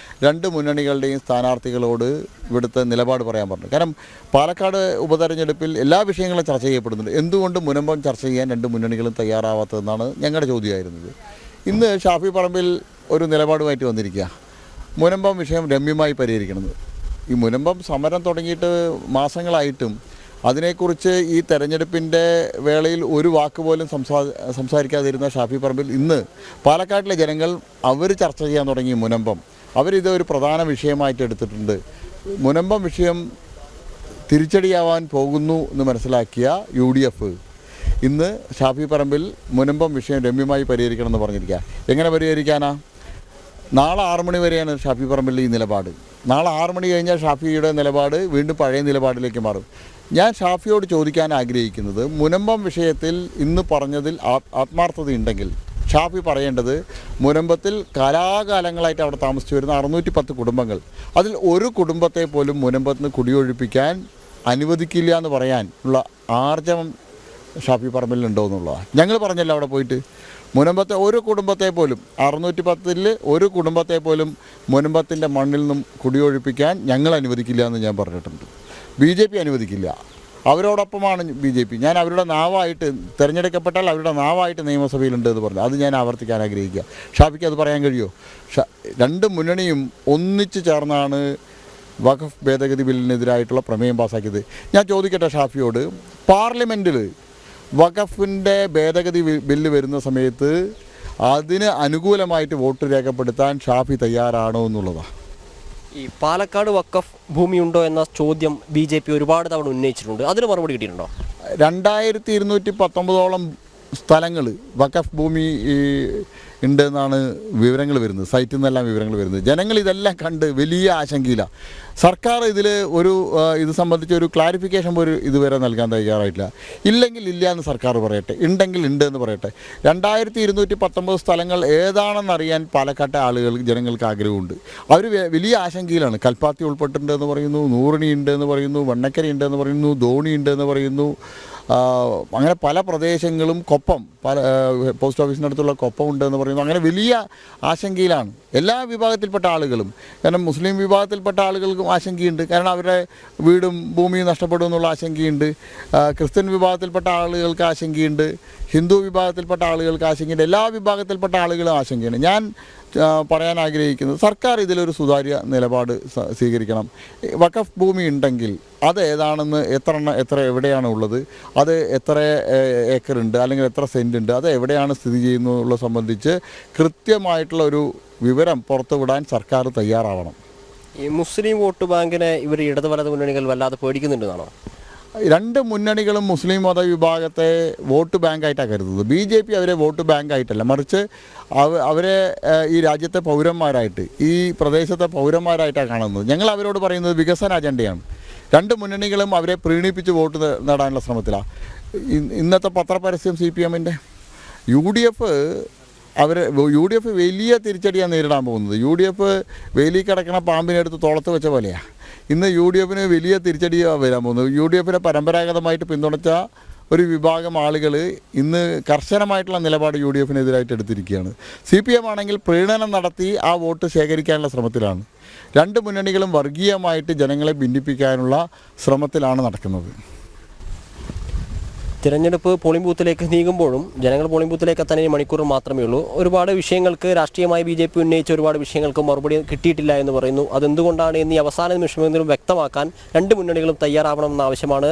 2 മുന്നണികളുടെയും സ്ഥാനാർത്ഥികളോട് ഇവിടുത്തെ നിലപാട് പറയാൻ പറഞ്ഞത്. കാരണം പാലക്കാട് ഉപതെരഞ്ഞെടുപ്പിൽ എല്ലാ വിഷയങ്ങളും ചർച്ച ചെയ്യപ്പെടുന്നുണ്ട്. എന്തുകൊണ്ട് മുനമ്പം ചർച്ച ചെയ്യാൻ 2 മുന്നണികളും തയ്യാറാവാത്തതെന്നാണ് ഞങ്ങളുടെ ചോദ്യമായിരുന്നത്. ഇന്ന് ഷാഫി പറമ്പിൽ ഒരു നിലപാടുമായിട്ട് വന്നിരിക്കുക. മുനമ്പം വിഷയം രമ്യമായി പരിഹരിക്കണമെന്ന്. ഈ മുനമ്പം സമരം തുടങ്ങിയിട്ട് മാസങ്ങളായിട്ടും അതിനെക്കുറിച്ച് ഈ തെരഞ്ഞെടുപ്പിൻ്റെ വേളയിൽ ഒരു വാക്ക് പോലും സംസാരിക്കാതിരുന്ന ഷാഫി പറമ്പിൽ ഇന്ന് പാലക്കാട്ടിലെ ജനങ്ങൾ അവർ ചർച്ച ചെയ്യാൻ തുടങ്ങി മുനമ്പം. അവരിത് ഒരു പ്രധാന വിഷയമായിട്ട് എടുത്തിട്ടുണ്ട്. മുനമ്പം വിഷയം തിരിച്ചടിയാവാൻ പോകുന്നു എന്ന് മനസ്സിലാക്കിയ UDF ഇന്ന് ഷാഫി പറമ്പിൽ മുനമ്പം വിഷയം രമ്യമായി പരിഹരിക്കണമെന്ന് പറഞ്ഞിരിക്കുക. എങ്ങനെ പരിഹരിക്കാനാ? നാളെ 6 മണി വരെയാണ് ഷാഫി പറമ്പിൽ ഈ നിലപാട്. നാളെ 6 മണി കഴിഞ്ഞാൽ ഷാഫിയുടെ നിലപാട് വീണ്ടും പഴയ നിലപാടിലേക്ക് മാറും. ഞാൻ ഷാഫിയോട് ചോദിക്കാൻ ആഗ്രഹിക്കുന്നത്, മുനമ്പം വിഷയത്തിൽ ഇന്ന് പറഞ്ഞതിൽ ആത്മാർത്ഥതയുണ്ടെങ്കിൽ ഷാഫി പറയേണ്ടത്, മുനമ്പത്തിൽ കാലാകാലങ്ങളായിട്ട് അവിടെ താമസിച്ചു വരുന്ന 610 കുടുംബങ്ങൾ, അതിൽ ഒരു കുടുംബത്തെ പോലും മുനമ്പത്ത് നിന്ന് കുടിയൊഴിപ്പിക്കാൻ അനുവദിക്കില്ല എന്ന് പറയാൻ ഉള്ള ആർജവം ഷാഫി പറമ്പിലുണ്ടോ എന്നുള്ളതാണ്. ഞങ്ങൾ പറഞ്ഞല്ലോ അവിടെ പോയിട്ട്, മുനമ്പത്തെ ഒരു കുടുംബത്തെ പോലും 610 ഒരു കുടുംബത്തെ പോലും മുനമ്പത്തിൻ്റെ മണ്ണിൽ നിന്നും കുടിയൊഴിപ്പിക്കാൻ ഞങ്ങൾ അനുവദിക്കില്ല എന്ന് ഞാൻ പറഞ്ഞിട്ടുണ്ട്. BJP അനുവദിക്കില്ല. അവരോടൊപ്പമാണ് BJP. ഞാൻ അവരുടെ നാവായിട്ട്, തിരഞ്ഞെടുക്കപ്പെട്ടാൽ അവരുടെ നാവായിട്ട് നിയമസഭയിലുണ്ട് എന്ന് പറഞ്ഞു. അത് ഞാൻ ആവർത്തിക്കാൻ ആഗ്രഹിക്കുക. ഷാഫിക്ക് അത് പറയാൻ കഴിയുമോ? രണ്ട് മുന്നണിയും ഒന്നിച്ച് ചേർന്നാണ് വഖഫ് ഭേദഗതി ബില്ലിനെതിരായിട്ടുള്ള പ്രമേയം പാസ്സാക്കിയത്. ഞാൻ ചോദിക്കട്ടെ ഷാഫിയോട്, പാർലമെൻറ്റിൽ വഖഫിൻ്റെ ഭേദഗതി ബില്ല് വരുന്ന സമയത്ത് അതിന് അനുകൂലമായിട്ട് വോട്ട് രേഖപ്പെടുത്താൻ ഷാഫി തയ്യാറാണോ എന്നുള്ളതാണ്. ഈ പാലക്കാട് വഖഫ് ഭൂമിയുണ്ടോ എന്ന ചോദ്യം BJP ഒരുപാട് തവണ ഉന്നയിച്ചിട്ടുണ്ട്. അതിന് മറുപടി കിട്ടിയിട്ടുണ്ടോ? 2219 സ്ഥലങ്ങൾ വഖഫ് ഭൂമി ഉണ്ടെന്നാണ് വിവരങ്ങൾ വരുന്നത്. സൈറ്റിൽ നിന്നെല്ലാം വിവരങ്ങൾ വരുന്നത്. ജനങ്ങൾ ഇതെല്ലാം കണ്ട് വലിയ ആശങ്കയിലാണ്. സർക്കാർ ഇതിൽ ഇത് സംബന്ധിച്ച് ഒരു ക്ലാരിഫിക്കേഷൻ പോലും ഇതുവരെ നൽകാൻ തയ്യാറായിട്ടില്ല. ഇല്ലെങ്കിൽ ഇല്ല എന്ന് സർക്കാർ പറയട്ടെ, ഉണ്ടെങ്കിൽ ഉണ്ട് എന്ന് പറയട്ടെ. 2219 സ്ഥലങ്ങൾ ഏതാണെന്നറിയാൻ പാലക്കാട്ടെ ജനങ്ങൾക്ക് ആഗ്രഹമുണ്ട്. അവർ വലിയ ആശങ്കയിലാണ്. കൽപ്പാത്തി ഉൾപ്പെട്ടിട്ടുണ്ടെന്ന് പറയുന്നു, നൂറിണി ഉണ്ടെന്ന് പറയുന്നു, വണ്ണക്കര ഉണ്ടെന്ന് പറയുന്നു, ധോണി ഉണ്ടെന്ന് പറയുന്നു. അങ്ങനെ പല പ്രദേശങ്ങളും, കൊപ്പം, പല പോസ്റ്റ് ഓഫീസിനടുത്തുള്ള കൊപ്പം ഉണ്ടെന്ന് പറയുന്നു. അങ്ങനെ വലിയ ആശങ്കയിലാണ് എല്ലാ വിഭാഗത്തിൽപ്പെട്ട ആളുകളും. കാരണം മുസ്ലിം വിഭാഗത്തിൽപ്പെട്ട ആളുകൾക്കും ആശങ്കയുണ്ട്. കാരണം അവരുടെ വീടും ഭൂമിയും നഷ്ടപ്പെടും എന്നുള്ള ആശങ്കയുണ്ട്. ക്രിസ്ത്യൻ വിഭാഗത്തിൽപ്പെട്ട ആളുകൾക്ക് ആശങ്കയുണ്ട്. ഹിന്ദു വിഭാഗത്തിൽപ്പെട്ട ആളുകൾക്ക് ആശങ്കയുണ്ട്. എല്ലാ വിഭാഗത്തിൽപ്പെട്ട ആളുകളും ആശങ്കയാണ്. ഞാൻ പറയാൻ ആഗ്രഹിക്കുന്നത്, സർക്കാർ ഇതിലൊരു സുതാര്യ നിലപാട് സ്വീകരിക്കണം. വഖഫ് ഭൂമി ഉണ്ടെങ്കിൽ അത് ഏതാണെന്ന്, എവിടെയാണ് ഉള്ളത്, അത് എത്ര ഏക്കറുണ്ട് അല്ലെങ്കിൽ എത്ര സെൻറ്റ് ഉണ്ട്, അത് എവിടെയാണ് സ്ഥിതി ചെയ്യുന്നതെന്നുള്ള സംബന്ധിച്ച് കൃത്യമായിട്ടുള്ള ഒരു വിവരം പുറത്തുവിടാൻ സർക്കാർ തയ്യാറാവണം. ഈ മുസ്ലിം വോട്ട് ബാങ്കിനെ ഇവർ ഇടത് വലത് മുന്നണികൾ വല്ലാതെ പേടിക്കുന്നുണ്ടെന്നാണോ? രണ്ട് മുന്നണികളും മുസ്ലിം മതവിഭാഗത്തെ വോട്ട് ബാങ്കായിട്ടാണ് കരുതുന്നത്. BJP അവരെ വോട്ട് ബാങ്കായിട്ടല്ല, മറിച്ച് അവരെ ഈ രാജ്യത്തെ പൗരന്മാരായിട്ട്, ഈ പ്രദേശത്തെ പൗരന്മാരായിട്ടാണ് കാണുന്നത്. ഞങ്ങൾ അവരോട് പറയുന്നത് വികസന അജണ്ടയാണ്. രണ്ട് മുന്നണികളും അവരെ പ്രീണിപ്പിച്ച് വോട്ട് നേടാനുള്ള ശ്രമത്തിലാണ്. ഇന്നത്തെ പത്രപരസ്യം CPM-ൻ്റെ UDF വലിയ തിരിച്ചടിയാണ് നേരിടാൻ പോകുന്നത്. UDF വേലി കിടക്കണ പാമ്പിനെടുത്ത് തോളത്ത് വെച്ച പോലെയാണ്. ഇന്ന് UDF-ന് വലിയ തിരിച്ചടിയാണ് വരാൻ പോകുന്നത്. UDF-നെ പരമ്പരാഗതമായിട്ട് പിന്തുണച്ച ഒരു വിഭാഗം ആളുകൾ ഇന്ന് കർശനമായിട്ടുള്ള നിലപാട് UDF-നെതിരായിട്ട് എടുത്തിരിക്കുകയാണ്. CPM ആണെങ്കിൽ പ്രീണനം നടത്തി ആ വോട്ട് ശേഖരിക്കാനുള്ള ശ്രമത്തിലാണ്. രണ്ട് മുന്നണികളും വർഗീയമായിട്ട് ജനങ്ങളെ ഭിന്നിപ്പിക്കാനുള്ള ശ്രമത്തിലാണ് നടക്കുന്നത്. തിരഞ്ഞെടുപ്പ് പോളിംഗ് ബൂത്തിലേക്ക് നീങ്ങുമ്പോഴും ജനങ്ങൾ പോളിംഗ് ബൂത്തിലേക്ക് എത്താൻ മണിക്കൂർ മാത്രമേ ഉള്ളൂ. ഒരുപാട് വിഷയങ്ങൾക്ക്, രാഷ്ട്രീയമായി BJP ഉന്നയിച്ച ഒരുപാട് വിഷയങ്ങൾക്ക് മറുപടി കിട്ടിയിട്ടില്ല എന്ന് പറയുന്നു. അതെന്തുകൊണ്ടാണ് എന്ന് ഈ അവസാന നിമിഷമെങ്കിലും വ്യക്തമാക്കാൻ രണ്ട് മുന്നണികളും തയ്യാറാവണമെന്ന ആവശ്യമാണ്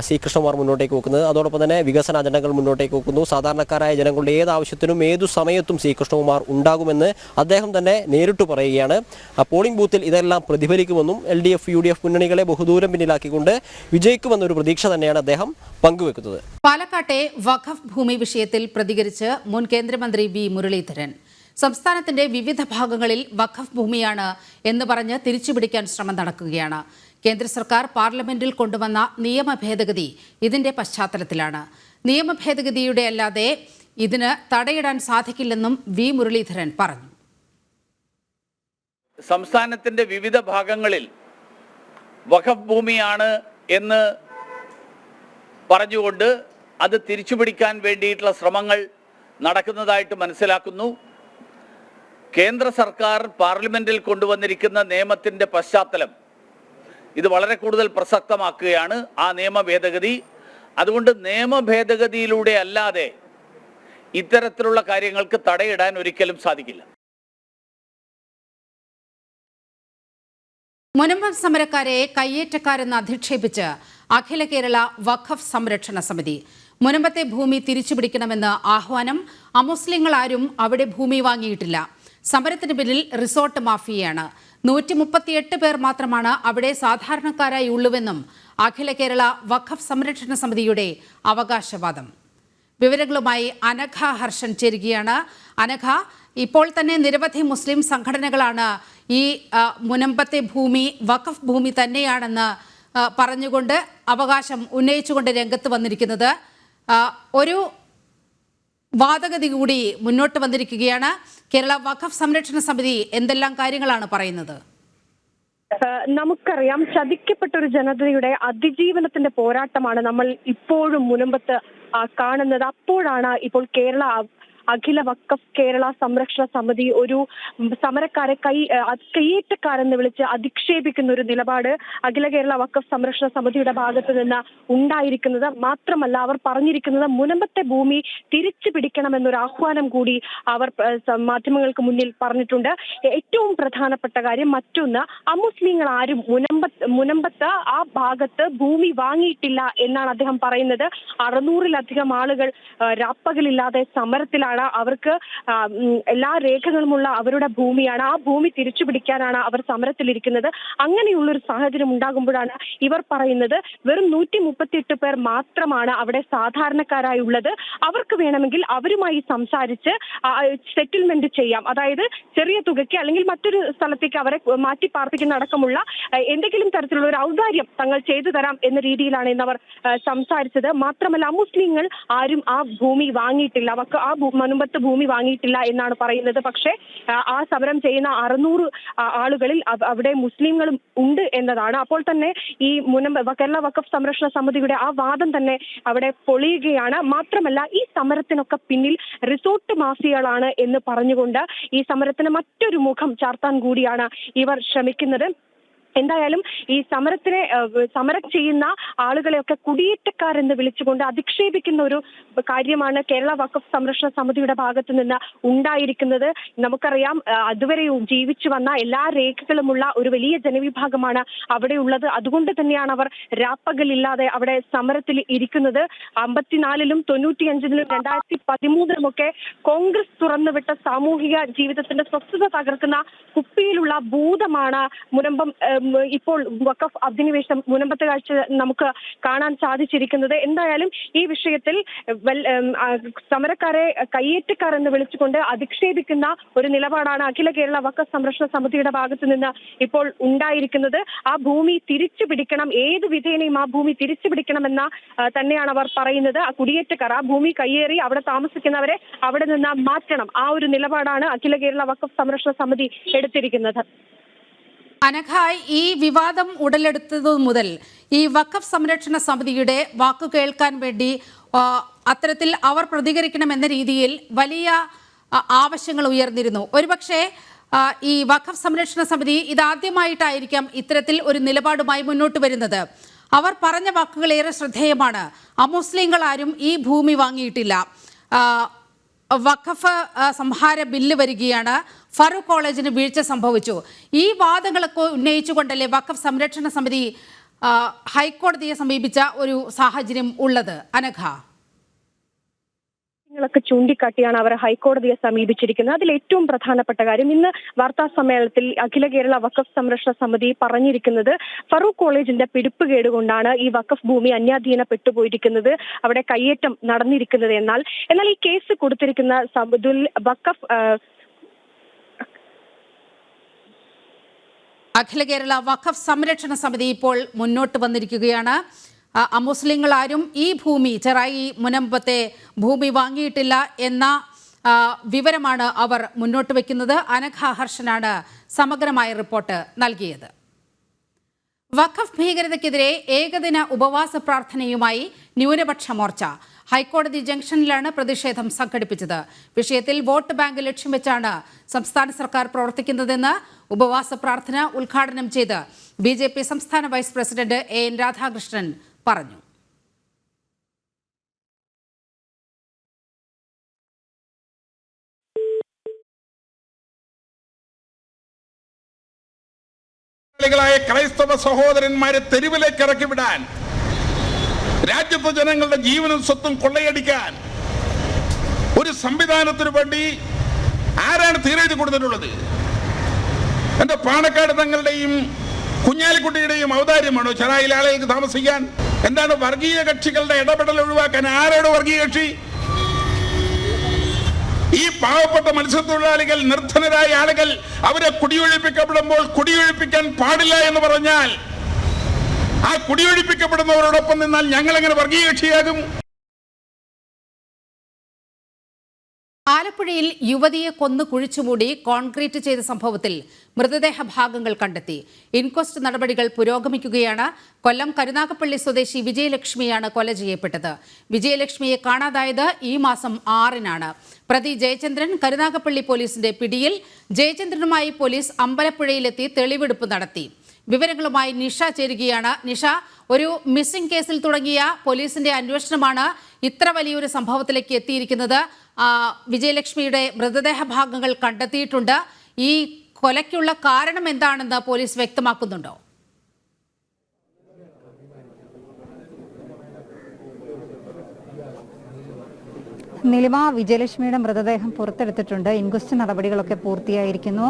C. കൃഷ്ണകുമാർ മുന്നോട്ടേക്ക് വെക്കുന്നത്. അതോടൊപ്പം തന്നെ വികസന അജണ്ടകൾ മുന്നോട്ടേക്ക് വെക്കുന്നു. സാധാരണക്കാരായ ജനങ്ങളുടെ ഏത് ആവശ്യത്തിനും ഏതു സമയത്തും C. കൃഷ്ണകുമാർ ഉണ്ടാകുമെന്ന് അദ്ദേഹം തന്നെ നേരിട്ട് പറയുകയാണ്. പോളിംഗ് ബൂത്തിൽ ഇതെല്ലാം പ്രതിഫലിക്കുമെന്നും LDF UDF മുന്നണികളെ ബഹുദൂരം പിന്നിലാക്കിക്കൊണ്ട് വിജയിക്കുമെന്നൊരു പ്രതീക്ഷ തന്നെയാണ് അദ്ദേഹം പങ്കുവെക്കുന്നത്. പാലക്കാട്ടെ വഖഫ് ഭൂമി വിഷയത്തിൽ പ്രതികരിച്ച് മുൻ കേന്ദ്രമന്ത്രി V. മുരളീധരൻ, സംസ്ഥാനത്തിന്റെ വിവിധ ഭാഗങ്ങളിൽ വഖഫ് ഭൂമിയാണ് എന്ന് പറഞ്ഞ് തിരിച്ചുപിടിക്കാൻ ശ്രമം നടക്കുകയാണ്. കേന്ദ്ര സർക്കാർ പാർലമെന്റിൽ കൊണ്ടുവന്ന നിയമ ഭേദഗതി ഇതിന്റെ പശ്ചാത്തലത്തിലാണ്. നിയമ ഭേദഗതിയുടെ അല്ലാതെ ഇതിന് തടയിടാൻ സാധിക്കില്ലെന്നും V. മുരളീധരൻ പറഞ്ഞു. സംസ്ഥാനത്തിന്റെ വിവിധ ഭാഗങ്ങളിൽ വഖഫ് ഭൂമിയാണ് എന്ന് പറഞ്ഞുകൊണ്ട് അത് തിരിച്ചുപിടിക്കാൻ വേണ്ടിയിട്ടുള്ള ശ്രമങ്ങൾ നടക്കുന്നതായിട്ട് മനസ്സിലാക്കുന്നു. കേന്ദ്ര സർക്കാർ പാർലമെന്റിൽ കൊണ്ടുവന്നിരിക്കുന്ന നിയമത്തിന്റെ പശ്ചാത്തലം ഇത് വളരെ കൂടുതൽ പ്രസക്തമാക്കുകയാണ്, ആ നിയമ ഭേദഗതി. അതുകൊണ്ട് നിയമ ഭേദഗതിയിലൂടെ അല്ലാതെ ഇത്തരത്തിലുള്ള കാര്യങ്ങൾക്ക് തടയിടാൻ ഒരിക്കലും സാധിക്കില്ല. മുനമ്പം സമരക്കാരെ കയ്യേറ്റക്കാരെന്ന് അധിക്ഷേപിച്ച് അഖില കേരള വഖഫ് സംരക്ഷണ സമിതി. മുനമ്പത്തെ ഭൂമി തിരിച്ചുപിടിക്കണമെന്ന് ആഹ്വാനം. അമുസ്ലിങ്ങൾ ആരും അവിടെ ഭൂമി വാങ്ങിയിട്ടില്ല. സമരത്തിന് പിന്നിൽ റിസോർട്ട് മാഫിയയാണ്. 138 പേർ മാത്രമാണ് അവിടെ സാധാരണക്കാരായി ഉള്ളുവെന്നും അഖില കേരള വഖഫ് സംരക്ഷണ സമിതിയുടെ അവകാശവാദം. വിവരങ്ങളുമായി അനഘ ഹർഷൻ ചേരുകയാണ്. അനഘ, ഇപ്പോൾ തന്നെ നിരവധി മുസ്ലിം സംഘടനകളാണ് ഈ മുനമ്പത്തെ ഭൂമി വഖഫ് ഭൂമി തന്നെയാണെന്ന് പറഞ്ഞുകൊണ്ട് അവകാശം ഉന്നയിച്ചുകൊണ്ട് രംഗത്ത് വന്നിരിക്കുന്നത്. ഒരു വാദഗതി കൂടി മുന്നോട്ട് വന്നിരിക്കുകയാണ്. കേരള വഖഫ് സംരക്ഷണ സമിതി എന്തെല്ലാം കാര്യങ്ങളാണ് പറയുന്നത്? നമുക്കറിയാം, ചതിക്കപ്പെട്ട ഒരു ജനതയുടെ അതിജീവനത്തിന്റെ പോരാട്ടമാണ് നമ്മൾ ഇപ്പോഴും മുനമ്പത്ത് കാണുന്നത്. അപ്പോഴാണ് ഇപ്പോൾ കേരള അഖില വഖഫ് കേരള സംരക്ഷണ സമിതി ഒരു സമരക്കാരെ കയ്യേറ്റക്കാരെന്ന് വിളിച്ച് അധിക്ഷേപിക്കുന്ന ഒരു നിലപാട് അഖില കേരള വഖഫ് സംരക്ഷണ സമിതിയുടെ ഭാഗത്ത് നിന്ന് ഉണ്ടായിരിക്കുന്നത്. മാത്രമല്ല, അവർ പറഞ്ഞിരിക്കുന്നത് മുനമ്പത്തെ ഭൂമി തിരിച്ചു പിടിക്കണമെന്നൊരു ആഹ്വാനം കൂടി അവർ മാധ്യമങ്ങൾക്ക് മുന്നിൽ പറഞ്ഞിട്ടുണ്ട്. ഏറ്റവും പ്രധാനപ്പെട്ട കാര്യം മറ്റൊന്ന്, അമുസ്ലിങ്ങൾ ആരും മുനമ്പത്ത് ആ ഭാഗത്ത് ഭൂമി വാങ്ങിയിട്ടില്ല എന്നാണ് അദ്ദേഹം പറയുന്നത്. 600-ലധികം ആളുകൾ രാപ്പകലില്ലാതെ സമരത്തിലാണ്. അവർക്ക് എല്ലാ രേഖകളുമുള്ള അവരുടെ ഭൂമിയാണ്. ആ ഭൂമി തിരിച്ചു പിടിക്കാനാണ് അവർ സമരത്തിലിരിക്കുന്നത്. അങ്ങനെയുള്ളൊരു സാഹചര്യം ഉണ്ടാകുമ്പോഴാണ് ഇവർ പറയുന്നത് വെറും 138 പേർ മാത്രമാണ് അവിടെ സാധാരണക്കാരായി ഉള്ളത്. അവർക്ക് വേണമെങ്കിൽ അവരുമായി സംസാരിച്ച് സെറ്റിൽമെന്റ് ചെയ്യാം. അതായത് ചെറിയ തുകയ്ക്ക് അല്ലെങ്കിൽ മറ്റൊരു സ്ഥലത്തേക്ക് അവരെ മാറ്റി പാർപ്പിക്കുന്ന അടക്കമുള്ള എന്തെങ്കിലും തരത്തിലുള്ള ഒരു ഔദാര്യം തങ്ങൾ ചെയ്തു തരാം എന്ന രീതിയിലാണ് ഇന്ന് അവർ സംസാരിച്ചത്. മാത്രമല്ല, അമുസ്ലിങ്ങൾ ആരും ആ ഭൂമി വാങ്ങിയിട്ടില്ല, അവർക്ക് ആ മുനമ്പത്ത് ഭൂമി വാങ്ങിയിട്ടില്ല എന്നാണ് പറയുന്നത്. പക്ഷേ ആ സമരം ചെയ്യുന്ന 600 ആളുകളിൽ അവിടെ മുസ്ലിങ്ങളും ഉണ്ട് എന്നതാണ്. അപ്പോൾ തന്നെ ഈ കേരള വഖഫ് സംരക്ഷണ സമിതിയുടെ ആ വാദം തന്നെ അവിടെ പൊളിയുകയാണ്. മാത്രമല്ല, ഈ സമരത്തിനൊക്കെ പിന്നിൽ റിസോർട്ട് മാഫിയകളാണ് എന്ന് പറഞ്ഞുകൊണ്ട് ഈ സമരത്തിന് മറ്റൊരു മുഖം ചാർത്താൻ കൂടിയാണ് ഇവർ ശ്രമിക്കുന്നത്. എന്തായാലും ഈ സമരം ചെയ്യുന്ന ആളുകളെയൊക്കെ കുടിയേറ്റക്കാരെന്ന് വിളിച്ചുകൊണ്ട് അധിക്ഷേപിക്കുന്ന ഒരു കാര്യമാണ് കേരള വഖഫ് സംരക്ഷണ സമിതിയുടെ ഭാഗത്തു നിന്ന് ഉണ്ടായിരിക്കുന്നത്. നമുക്കറിയാം, അതുവരെ ജീവിച്ചു വന്ന എല്ലാ രേഖകളുമുള്ള ഒരു വലിയ ജനവിഭാഗമാണ് അവിടെ ഉള്ളത്. അതുകൊണ്ട് തന്നെയാണ് അവർ രാപ്പകലില്ലാതെ അവിടെ സമരത്തിൽ ഇരിക്കുന്നത്. 54-ലും 95-ലും 2013-ലും ഒക്കെ കോൺഗ്രസ് തുറന്നുവിട്ട സാമൂഹിക ജീവിതത്തിന്റെ സ്വസ്ഥത തകർക്കുന്ന കുപ്പിയിലുള്ള ഭൂതമാണ് മുനമ്പം ഇപ്പോൾ വഖഫ് അധിനിവേശം മുനമ്പത്തെ കാഴ്ച നമുക്ക് കാണാൻ സാധിച്ചിരിക്കുന്നത്. എന്തായാലും ഈ വിഷയത്തിൽ സമരക്കാരെ കയ്യേറ്റക്കാർ എന്ന് വിളിച്ചുകൊണ്ട് അധിക്ഷേപിക്കുന്ന ഒരു നിലപാടാണ് അഖില കേരള വഖഫ് സംരക്ഷണ സമിതിയുടെ ഭാഗത്തു നിന്ന് ഇപ്പോൾ ഉണ്ടായിരിക്കുന്നത്. ആ ഭൂമി തിരിച്ചു പിടിക്കണം, ഏത് വിധേനയും ആ ഭൂമി തിരിച്ചു പിടിക്കണമെന്ന തന്നെയാണ് അവർ പറയുന്നത്. ആ കുടിയേറ്റക്കാർ ആ ഭൂമി കയ്യേറി അവിടെ താമസിക്കുന്നവരെ അവിടെ നിന്ന് മാറ്റണം. ആ ഒരു നിലപാടാണ് അഖില കേരള വഖഫ് സംരക്ഷണ സമിതി എടുത്തിരിക്കുന്നത്. അനഘ, ഈ വിവാദം ഉടലെടുത്തതു മുതൽ ഈ വഖഫ് സംരക്ഷണ സമിതിയുടെ വാക്കു കേൾക്കാൻ വേണ്ടി അത്തരത്തിൽ അവർ പ്രതികരിക്കണമെന്ന രീതിയിൽ വലിയ ആവശ്യങ്ങൾ ഉയർന്നിരുന്നു. ഒരുപക്ഷെ ഈ വഖഫ് സംരക്ഷണ സമിതി ഇതാദ്യമായിട്ടായിരിക്കാം ഇത്തരത്തിൽ ഒരു നിലപാടുമായി മുന്നോട്ട് വരുന്നത്. അവർ പറഞ്ഞ വാക്കുകൾ ഏറെ ശ്രദ്ധേയമാണ്. അമുസ്ലിങ്ങൾ ആരും ഈ ഭൂമി വാങ്ങിയിട്ടില്ല. വഖഫ് സംഹാര ബില്ല് വരികയാണ്. ഫറൂഖ് കോളേജിന് വീഴ്ച സംഭവിച്ചു. ഈ വാദങ്ങളൊക്കെ ഉന്നയിച്ചുകൊണ്ടല്ലേ വഖഫ് സംരക്ഷണ സമിതി ഹൈക്കോടതിയെ സമീപിച്ച ഒരു സാഹചര്യം ഉള്ളത്? അനഘ, ൊക്കെ ചൂണ്ടിക്കാട്ടിയാണ് അവർ ഹൈക്കോടതിയെ സമീപിച്ചിരിക്കുന്നത്. അതിൽ ഏറ്റവും പ്രധാനപ്പെട്ട കാര്യം, ഇന്ന് വാർത്താ സമ്മേളനത്തിൽ അഖില കേരള വഖഫ് സംരക്ഷണ സമിതി പറഞ്ഞിരിക്കുന്നത് ഫറൂഖ് കോളേജിന്റെ പിടിപ്പുകേട് കൊണ്ടാണ് ഈ വഖഫ് ഭൂമി അന്യാധീനപ്പെട്ടുപോയിരിക്കുന്നത്, അവിടെ കയ്യേറ്റം നടന്നിരിക്കുന്നത്. എന്നാൽ ഈ കേസ് കൊടുത്തിരിക്കുന്ന വഖഫ് അഖില കേരള വഖഫ് സംരക്ഷണ സമിതി ഇപ്പോൾ മുന്നോട്ട് വന്നിരിക്കുകയാണ്. അമുസ്ലിങ്ങൾ ആരും ഈ ഭൂമി ചെറായി മുനമ്പത്തെ ഭൂമി വാങ്ങിയിട്ടില്ല എന്ന വിവരമാണ് അവർ മുന്നോട്ട് വയ്ക്കുന്നത്. അനഘ ഹർഷനാണ് സമഗ്രമായ റിപ്പോർട്ട് നൽകിയത്. വഖഫ് ഭീകരതയ്ക്കെതിരെ ഏകദിന ഉപവാസ പ്രാർത്ഥനയുമായി ന്യൂനപക്ഷ മോർച്ച ഹൈക്കോടതി ജംഗ്ഷനിലാണ് പ്രതിഷേധം സംഘടിപ്പിച്ചത്. വിഷയത്തിൽ വോട്ട് ബാങ്ക് ലക്ഷ്യം വെച്ചാണ് സംസ്ഥാന സർക്കാർ പ്രവർത്തിക്കുന്നതെന്ന് ഉപവാസ പ്രാർത്ഥന ഉദ്ഘാടനം ചെയ്ത് BJP സംസ്ഥാന വൈസ് പ്രസിഡന്റ് AN രാധാകൃഷ്ണൻ പറഞ്ഞു. ക്രൈസ്തവ സഹോദരന്മാരെ തെരുവിലേക്ക് ഇറക്കി വിടാൻ, രാജ്യത്തെ ജനങ്ങളുടെ ജീവനും സ്വത്തും കൊള്ളയടിക്കാൻ ഒരു സംവിധാനത്തിനു വേണ്ടി ആരാണ് തീരെഴുതി കൊടുത്തിട്ടുള്ളത്? എന്റെ പാണക്കാട് തങ്ങളുടെയും കുഞ്ഞാലിക്കുട്ടിയുടെയും ഔദാര്യമാണോ ചെറായിലെ ആളുകൾക്ക് താമസിക്കാൻ? എന്താണ് വർഗീയ കക്ഷികളുടെ ഇടപെടൽ ഒഴിവാക്കാൻ? ആരോട് വർഗീയ കക്ഷി? ഈ പാവപ്പെട്ട മത്സ്യത്തൊഴിലാളികൾ, നിർധനരായ ആളുകൾ, അവരെ കുടിയൊഴിപ്പിക്കപ്പെടുമ്പോൾ കുടിയൊഴിപ്പിക്കാൻ പാടില്ല എന്ന് പറഞ്ഞാൽ ആ കുടിയൊഴിപ്പിക്കപ്പെടുന്നവരോടൊപ്പം നിന്നാൽ ഞങ്ങൾ എങ്ങനെ വർഗീയ കക്ഷിയാകും? ആലപ്പുഴയിൽ യുവതിയെ കൊന്നു കുഴിച്ചുമൂടി കോൺക്രീറ്റ് ചെയ്ത സംഭവത്തിൽ മൃതദേഹ ഭാഗങ്ങൾ കണ്ടെത്തി. ഇൻക്വസ്റ്റ് നടപടികൾ പുരോഗമിക്കുകയാണ്. കൊല്ലം കരുനാഗപ്പള്ളി സ്വദേശി വിജയലക്ഷ്മിയാണ് കൊല ചെയ്യപ്പെട്ടത്. വിജയലക്ഷ്മിയെ കാണാതായത് ഈ മാസം 6-നാണ്. പ്രതി ജയചന്ദ്രൻ കരുനാഗപ്പള്ളി പോലീസിന്റെ പിടിയിൽ. ജയചന്ദ്രനുമായി പോലീസ് അമ്പലപ്പുഴയിലെത്തി തെളിവെടുപ്പ് നടത്തി. വിവരങ്ങളുമായി നിഷ ചേരുകയാണ്. നിഷ, ഒരു മിസ്സിംഗ് കേസിൽ തുടങ്ങിയ പോലീസിന്റെ അന്വേഷണമാണ് ഇത്ര വലിയൊരു സംഭവത്തിലേക്ക് എത്തിയിരിക്കുന്നത്. വിജയലക്ഷ്മിയുടെ മൃതദേഹ ഭാഗങ്ങൾ കണ്ടെത്തിയിട്ടുണ്ട്. ഈ കൊലയ്ക്കുള്ള കാരണം എന്താണെന്ന് പോലീസ് വ്യക്തമാക്കുന്നുണ്ടോ? നിലിമ, വിജയലക്ഷ്മിയുടെ മൃതദേഹം പുറത്തെടുത്തിട്ടുണ്ട്. ഇൻക്വസ്റ്റ് നടപടികളൊക്കെ പൂർത്തിയായിരിക്കുന്നു.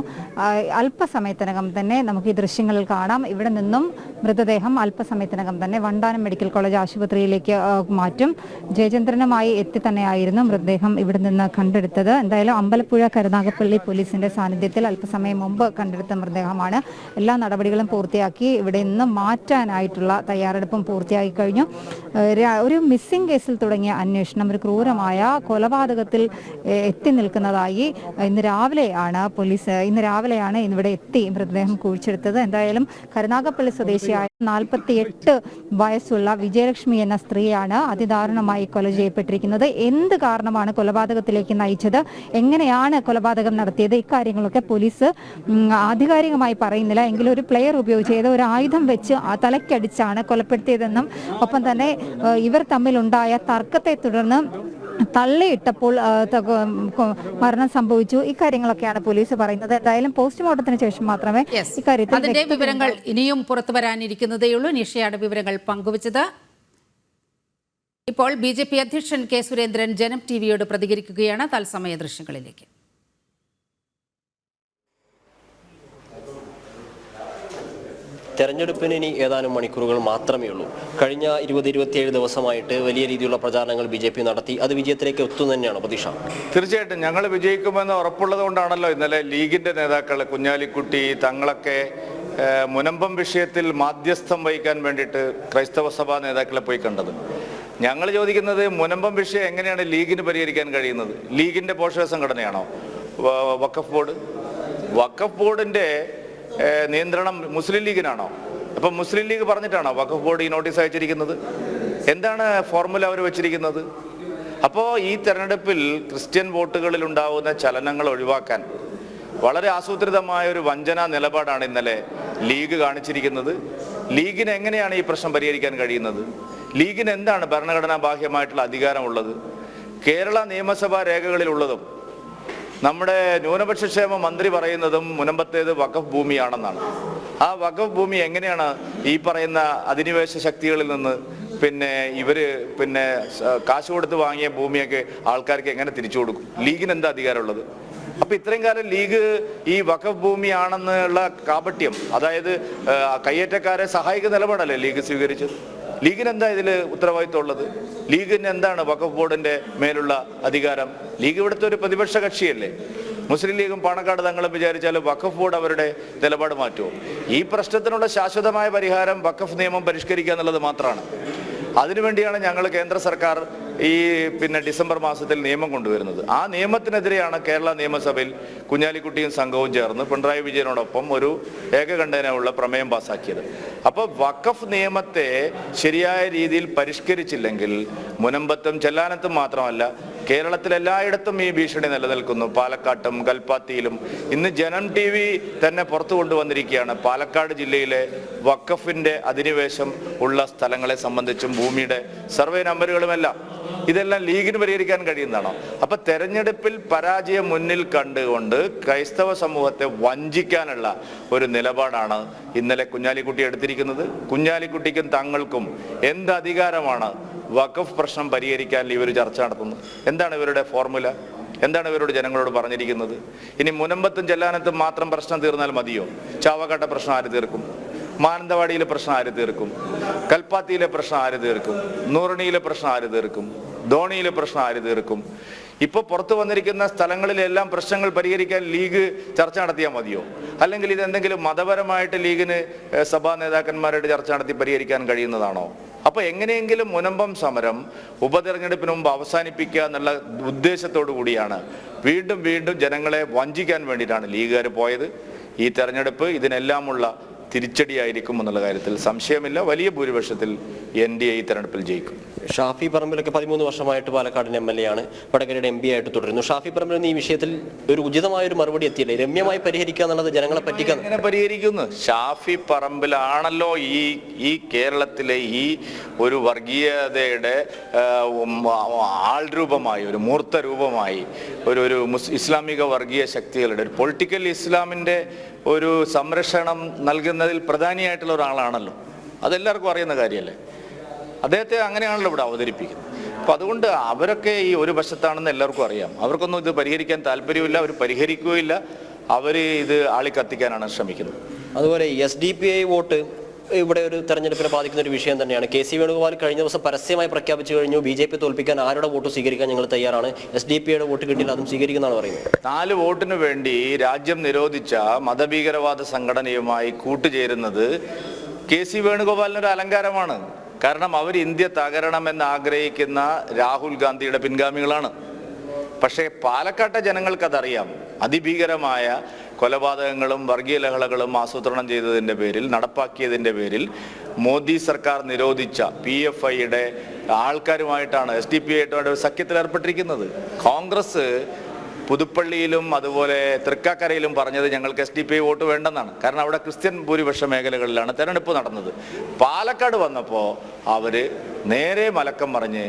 അല്പസമയത്തിനകം തന്നെ നമുക്ക് ഈ ദൃശ്യങ്ങളിൽ കാണാം. ഇവിടെ നിന്നും മൃതദേഹം അല്പസമയത്തിനകം തന്നെ വണ്ടാനം മെഡിക്കൽ കോളേജ് ആശുപത്രിയിലേക്ക് മാറ്റും. ജയചന്ദ്രനുമായി എത്തി തന്നെയായിരുന്നു മൃതദേഹം ഇവിടെ നിന്ന് കണ്ടെടുത്തത്. എന്തായാലും അമ്പലപ്പുഴ കരുനാഗപ്പള്ളി പോലീസിന്റെ സാന്നിധ്യത്തിൽ അല്പസമയം മുമ്പ് കണ്ടെടുത്ത മൃതദേഹമാണ്. എല്ലാ നടപടികളും പൂർത്തിയാക്കി ഇവിടെ നിന്ന് മാറ്റാനായിട്ടുള്ള തയ്യാറെടുപ്പും പൂർത്തിയാക്കി കഴിഞ്ഞു. ഒരു മിസ്സിംഗ് കേസിൽ തുടങ്ങിയ അന്വേഷണം ഒരു ക്രൂരമായ കൊലപാതകത്തിൽ എത്തി നിൽക്കുന്നതായി ഇന്ന് രാവിലെയാണ് ഇവിടെ എത്തി മൃതദേഹം കുഴിച്ചെടുത്തത്. എന്തായാലും കരുനാഗപ്പള്ളി സ്വദേശിയായ 48 വയസ്സുള്ള വിജയലക്ഷ്മി എന്ന സ്ത്രീയാണ് അതിദാരുണമായി കൊല ചെയ്യപ്പെട്ടിരിക്കുന്നത്. എന്ത് കാരണമാണ് കൊലപാതകത്തിലേക്ക് നയിച്ചത്, എങ്ങനെയാണ് കൊലപാതകം നടത്തിയത്, ഇക്കാര്യങ്ങളൊക്കെ പോലീസ് ആധികാരികമായി പറയുന്നില്ല. എങ്കിലും ഒരു പ്ലെയർ ഉപയോഗിച്ച് ഒരു ആയുധം വെച്ച് തലയ്ക്കടിച്ചാണ് കൊലപ്പെടുത്തിയതെന്നും ഒപ്പം തന്നെ ഇവർ തമ്മിലുണ്ടായ തർക്കത്തെ തുടർന്ന് തള്ളിയിട്ടപ്പോൾ മരണം സംഭവിച്ചു. ഇക്കാര്യങ്ങളൊക്കെയാണ് പോലീസ് പറയുന്നത്. എന്തായാലും പോസ്റ്റ്മോർട്ടത്തിന് ശേഷം മാത്രമേ ഇക്കാര്യത്തിൽ അതിന്റെ വിവരങ്ങൾ ഇനിയും പുറത്തു വരാനിരിക്കുന്നതേയുള്ളൂ. നിഷയാണ് വിവരങ്ങൾ പങ്കുവച്ചത്. ഇപ്പോൾ BJP അധ്യക്ഷൻ കെ സുരേന്ദ്രൻ ജനം ടിവിയോട് പ്രതികരിക്കുകയാണ്. തത്സമയ ദൃശ്യങ്ങളിലേക്ക്. തെരഞ്ഞെടുപ്പിന് ഇനി ഏതാനും മണിക്കൂറുകൾ മാത്രമേ ഉള്ളൂ. കഴിഞ്ഞ 20-27 ദിവസമായിട്ട് വലിയ രീതിയിലുള്ള പ്രചാരണങ്ങൾ BJP നടത്തി. അത് വിജയത്തിലേക്ക് എത്തുന്നു തന്നെയാണോ പ്രതീക്ഷ? തീർച്ചയായിട്ടും ഞങ്ങൾ വിജയിക്കുമെന്ന് ഉറപ്പുള്ളത് കൊണ്ടാണല്ലോ ഇന്നലെ ലീഗിന്റെ നേതാക്കൾ കുഞ്ഞാലിക്കുട്ടി തങ്ങളൊക്കെ മുനമ്പം വിഷയത്തിൽ മാധ്യസ്ഥം വഹിക്കാൻ വേണ്ടിയിട്ട് ക്രൈസ്തവ സഭാ നേതാക്കളെ പോയി കണ്ടത്. ഞങ്ങൾ ചോദിക്കുന്നത്, മുനമ്പം വിഷയം എങ്ങനെയാണ് ലീഗിന് പരിഹരിക്കാൻ കഴിയുന്നത്? ലീഗിന്റെ പോഷക സംഘടനയാണോ വഖഫ് ബോർഡ്? വഖഫ് ബോർഡിന്റെ നിയന്ത്രണം മുസ്ലിം ലീഗിനാണോ? അപ്പം മുസ്ലിം ലീഗ് പറഞ്ഞിട്ടാണോ വഖഫ് ബോർഡ് ഈ നോട്ടീസ് അയച്ചിരിക്കുന്നത്? എന്താണ് ഫോർമുല അവർ വെച്ചിരിക്കുന്നത്? അപ്പോൾ ഈ തെരഞ്ഞെടുപ്പിൽ ക്രിസ്ത്യൻ വോട്ടുകളിൽ ഉണ്ടാവുന്ന ചലനങ്ങൾ ഒഴിവാക്കാൻ വളരെ ആസൂത്രിതമായ ഒരു വഞ്ചനാ നിലപാടാണ് ഇന്നലെ ലീഗ് കാണിച്ചിരിക്കുന്നത്. ലീഗിന് എങ്ങനെയാണ് ഈ പ്രശ്നം പരിഹരിക്കാൻ കഴിയുന്നത്? ലീഗിന് എന്താണ് ഭരണഘടനാ ബാഹ്യമായിട്ടുള്ള അധികാരമുള്ളത്? കേരള നിയമസഭാ രേഖകളിലുള്ളതും നമ്മുടെ ന്യൂനപക്ഷ ക്ഷേമ മന്ത്രി പറയുന്നതും മുനമ്പത്തേത് വഖഫ് ഭൂമിയാണെന്നാണ്. ആ വഖഫ് ഭൂമി എങ്ങനെയാണ് ഈ പറയുന്ന അധിനിവേശ ശക്തികളിൽ നിന്ന് ഇവര് കാശ് കൊടുത്ത് വാങ്ങിയ ഭൂമിയൊക്കെ ആൾക്കാർക്ക് എങ്ങനെ തിരിച്ചു കൊടുക്കും? ലീഗിന് എന്താ അധികാരമുള്ളത്? അപ്പൊ ഇത്രയും കാലം ലീഗ് ഈ വഖഫ് ഭൂമിയാണെന്നുള്ള കാപട്യം, അതായത് കയ്യേറ്റക്കാരെ സഹായിക്കുന്ന നിലപാടല്ലേ ലീഗ് സ്വീകരിച്ചത്? ലീഗിന് എന്താ ഇതിൽ ഉത്തരവാദിത്വം ഉള്ളത്? ലീഗിന് എന്താണ് വഖഫ് ബോർഡിന്റെ മേലുള്ള അധികാരം? ലീഗ് ഇവിടുത്തെ ഒരു പ്രതിപക്ഷ കക്ഷിയല്ലേ. മുസ്ലിം ലീഗും പാണക്കാട് തങ്ങളും വിചാരിച്ചാൽ വഖഫ് ബോർഡ് അവരുടെ നിലപാട് മാറ്റുമോ? ഈ പ്രശ്നത്തിനുള്ള ശാശ്വതമായ പരിഹാരം വഖഫ് നിയമം പരിഷ്കരിക്കുക എന്നുള്ളത് മാത്രമാണ്. അതിനുവേണ്ടിയാണ് ഞങ്ങൾ കേന്ദ്ര സർക്കാർ ഈ ഡിസംബർ മാസത്തിൽ നിയമം കൊണ്ടുവരുന്നത്. ആ നിയമത്തിനെതിരെയാണ് കേരള നിയമസഭയിൽ കുഞ്ഞാലിക്കുട്ടിയും സംഘവും ചേർന്ന് പിണറായി വിജയനോടൊപ്പം ഒരു ഏകകണ്ഠേനയുള്ള പ്രമേയം പാസാക്കിയത്. അപ്പോൾ വഖഫ് നിയമത്തെ ശരിയായ രീതിയിൽ പരിഷ്കരിച്ചില്ലെങ്കിൽ മുനമ്പത്തും ചെല്ലാനത്തും മാത്രമല്ല കേരളത്തിൽ എല്ലായിടത്തും ഈ ഭീഷണി നിലനിൽക്കുന്നു. പാലക്കാട്ടും കൽപ്പാത്തിയിലും ഇന്ന് ജനം TV തന്നെ പുറത്തു കൊണ്ടുവന്നിരിക്കുകയാണ് പാലക്കാട് ജില്ലയിലെ വഖഫിന്റെ അധിനിവേശം ഉള്ള സ്ഥലങ്ങളെ സംബന്ധിച്ചും ഭൂമിയുടെ സർവേ നമ്പറുകളുമെല്ലാം. ഇതെല്ലാം ലീഗിന് പരിഹരിക്കാൻ കഴിയുന്നതാണോ? അപ്പൊ തെരഞ്ഞെടുപ്പിൽ പരാജയം മുന്നിൽ കണ്ടുകൊണ്ട് ക്രൈസ്തവ സമൂഹത്തെ വഞ്ചിക്കാനുള്ള ഒരു നിലപാടാണ് ഇന്നലെ കുഞ്ഞാലിക്കുട്ടി എടുത്തിരിക്കുന്നത്. കുഞ്ഞാലിക്കുട്ടിക്കും തങ്ങൾക്കും എന്ത് അധികാരമാണ് വഖഫ് പ്രശ്നം പരിഹരിക്കാൻ ഇവർ ചർച്ച നടത്തുന്നത്? എന്താണ് ഇവരുടെ ഫോർമുല? എന്താണ് ഇവരോട് ജനങ്ങളോട് പറഞ്ഞിരിക്കുന്നത്? ഇനി മുനമ്പത്തും ചെല്ലാനത്തും മാത്രം പ്രശ്നം തീർന്നാൽ മതിയോ? ചാവക്കാട്ടെ പ്രശ്നം ആര് തീർക്കും? മാനന്തവാടിയിലെ പ്രശ്നം ആര് തീർക്കും? കൽപ്പാത്തിയിലെ പ്രശ്നം ആര് തീർക്കും? നൂറണിയിലെ പ്രശ്നം ആര് തീർക്കും? ധോണിയിലെ പ്രശ്നം ആര് തീർക്കും? ഇപ്പോൾ പുറത്തു വന്നിരിക്കുന്ന സ്ഥലങ്ങളിലെല്ലാം പ്രശ്നങ്ങൾ പരിഹരിക്കാൻ ലീഗ് ചർച്ച നടത്തിയാൽ മതിയോ? അല്ലെങ്കിൽ ഇതെന്തെങ്കിലും മതപരമായിട്ട് ലീഗിന് സഭാ നേതാക്കന്മാരായിട്ട് ചർച്ച നടത്തി പരിഹരിക്കാൻ കഴിയുന്നതാണോ? അപ്പോൾ എങ്ങനെയെങ്കിലും മുനമ്പം സമരം ഉപതെരഞ്ഞെടുപ്പിന് മുമ്പ് അവസാനിപ്പിക്കുക എന്നുള്ള ഉദ്ദേശത്തോടു കൂടിയാണ് വീണ്ടും വീണ്ടും ജനങ്ങളെ വഞ്ചിക്കാൻ വേണ്ടിയിട്ടാണ് ലീഗുകാർ പോയത്. ഈ തെരഞ്ഞെടുപ്പ് ഇതിനെല്ലാമുള്ള തിരിച്ചടിയായിരിക്കും എന്നുള്ള കാര്യത്തിൽ സംശയമില്ല. വലിയ ഭൂരിപക്ഷത്തിൽ NDA ഈ തെരഞ്ഞെടുപ്പിൽ ജയിക്കും. ഷാഫി പറമ്പിലൊക്കെ 13 വർഷമായിട്ട് പാലക്കാടിന് MLA ആണ്, വടകരയുടെ MP ആയിട്ട് തുടരുന്നു. ഷാഫി പറമ്പിൽ ഈ വിഷയത്തിൽ ഒരു ഉചിതമായൊരു മറുപടി എത്തിയില്ലേ? രമ്യമായി പരിഹരിക്കുക എന്നുള്ളത് ജനങ്ങളെ പറ്റിക്കാൻ എങ്ങനെ പരിഹരിക്കുന്നു? ഷാഫി പറമ്പിലാണല്ലോ ഈ കേരളത്തിലെ ഈ ഒരു വർഗീയതയുടെ ആൾരൂപമായി, ഒരു മൂർത്ത രൂപമായി, ഒരു ഇസ്ലാമിക വർഗീയ ശക്തികളുടെ ഒരു പൊളിറ്റിക്കൽ ഇസ്ലാമിൻ്റെ ഒരു സംരക്ഷണം നൽകുന്നതിൽ പ്രധാനിയായിട്ടുള്ള ഒരാളാണല്ലോ. അതെല്ലാവർക്കും അറിയുന്ന കാര്യമല്ലേ? അദ്ദേഹത്തെ അങ്ങനെയാണല്ലോ ഇവിടെ അവതരിപ്പിക്കുന്നത്. അപ്പം അതുകൊണ്ട് അവരൊക്കെ ഈ ഒരു വശത്താണെന്ന് എല്ലാവർക്കും അറിയാം. അവർക്കൊന്നും ഇത് പരിഹരിക്കാൻ താല്പര്യമില്ല, അവർ പരിഹരിക്കുകയില്ല, അവർ ഇത് ആളിക്കത്തിക്കാനാണ് ശ്രമിക്കുന്നത്. അതുപോലെ SDPI വോട്ട് ഇവിടെ ഒരു തെരഞ്ഞെടുപ്പിനെ ബാധിക്കുന്ന ഒരു വിഷയം തന്നെയാണ്. KC വേണുഗോപാൽ കഴിഞ്ഞ ദിവസം പരസ്യമായി പ്രഖ്യാപിച്ചു കഴിഞ്ഞു, BJP തോൽപ്പിക്കാൻ ആരുടെ വോട്ട് സ്വീകരിക്കാൻ ഞങ്ങൾ തയ്യാറാണ്, SDPIയുടെ വോട്ട് കിട്ടില്ല അതും സ്വീകരിക്കുന്നതാണ് പറയുന്നത്. 4 വോട്ടിന് വേണ്ടി രാജ്യം നിരോധിച്ച മതഭീകരവാദ സംഘടനയുമായി കൂട്ടുചേരുന്നത് KC വേണുഗോപാലിനൊരു അലങ്കാരമാണ്. കാരണം അവർ ഇന്ത്യ തകരണമെന്ന് ആഗ്രഹിക്കുന്ന രാഹുൽ ഗാന്ധിയുടെ പിൻഗാമികളാണ്. പക്ഷേ പാലക്കാട്ടെ ജനങ്ങൾക്കതറിയാം. അതിഭീകരമായ കൊലപാതകങ്ങളും വർഗീയ ലഹളകളും ആസൂത്രണം ചെയ്തതിൻ്റെ പേരിൽ, നടപ്പാക്കിയതിൻ്റെ പേരിൽ മോദി സർക്കാർ നിരോധിച്ച PFIയുടെ ആൾക്കാരുമായിട്ടാണ് SDPI സഖ്യത്തിൽ ഏർപ്പെട്ടിരിക്കുന്നത്. കോൺഗ്രസ് പുതുപ്പള്ളിയിലും അതുപോലെ തൃക്കാക്കരയിലും പറഞ്ഞത് ഞങ്ങൾക്ക് SDPI വോട്ട് വേണ്ടെന്നാണ്. കാരണം അവിടെ ക്രിസ്ത്യൻ ഭൂരിപക്ഷ മേഖലകളിലാണ് തെരഞ്ഞെടുപ്പ് നടന്നത്. പാലക്കാട് വന്നപ്പോൾ അവർ നേരെ മലക്കം പറഞ്ഞ്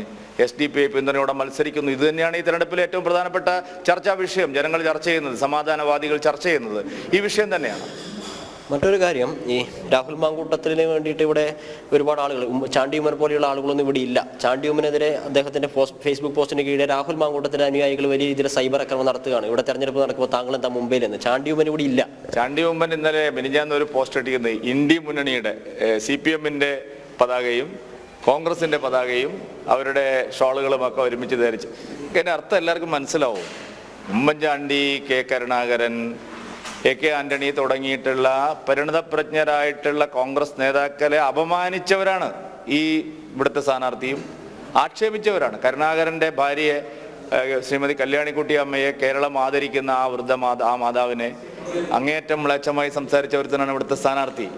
SDPI പിന്തുണയോടെ മത്സരിക്കുന്നു. ഇത് തന്നെയാണ് ഈ തെരഞ്ഞെടുപ്പിലെ ഏറ്റവും പ്രധാനപ്പെട്ട ചർച്ചാ വിഷയം. ജനങ്ങൾ ചർച്ച ചെയ്യുന്നത്, സമാധാനവാദികൾ ചർച്ച ചെയ്യുന്നത് ഈ വിഷയം തന്നെയാണ്. മറ്റൊരു കാര്യം, ഈ രാഹുൽ മാങ്കൂട്ടത്തിന് വേണ്ടിയിട്ട് ഇവിടെ ഒരുപാട് ആളുകൾ, ചാണ്ടി ഉമ്മർ പോലെയുള്ള ആളുകളൊന്നും ഇവിടെ ഇല്ല. ചാണ്ടി ഉമ്മനെതിരെ അദ്ദേഹത്തിന്റെ ഫേസ്ബുക്ക് പോസ്റ്റിന് കീഴിൽ രാഹുൽ മാങ്കൂട്ടത്തിന്റെ അനുയായികൾ വലിയ രീതിയിൽ സൈബർ ആക്രമണം നടത്തുകയാണ്. ഇവിടെ തെരഞ്ഞെടുപ്പ് നടക്കുമ്പോൾ താങ്കൾ എന്താ മുംബൈയിൽ നിന്ന്? ചാണ്ടി ഉമ്മൻ ഇവിടെ ഇല്ല. ചാണ്ടി ഉമ്മൻ ഇന്നലെ മിനിഞ്ഞാന്ന് ഒരു പോസ്റ്റ് ഇട്ടിരിക്കുന്നത് ഇന്ത്യ മുന്നണിയുടെ CPMന്റെ പതാകയും കോൺഗ്രസിന്റെ പതാകയും അവരുടെ ഷോളുകളും ഒക്കെ ഒരുമിച്ച് ധരിച്ച്. ഇതിന്റെ അർത്ഥം എല്ലാവർക്കും മനസ്സിലാവും. ഉമ്മൻചാണ്ടി, K കരുണാകരൻ, AK ആന്റണി തുടങ്ങിയിട്ടുള്ള പരിണതപ്രജ്ഞരായിട്ടുള്ള കോൺഗ്രസ് നേതാക്കളെ അപമാനിച്ചവരാണ് ഈ ഇവിടുത്തെ സ്ഥാനാർത്ഥിയും, ആക്ഷേപിച്ചവരാണ്. കരുണാകരൻ്റെ ഭാര്യയെ ശ്രീമതി കല്യാണിക്കുട്ടി അമ്മയെ കേരളം ആദരിക്കുന്ന ആ മാതാവിനെ അങ്ങേയറ്റം മ്ലേച്ഛമായി സംസാരിച്ചവരുത്തനാണ് ഇവിടുത്തെ സ്ഥാനാർത്ഥി.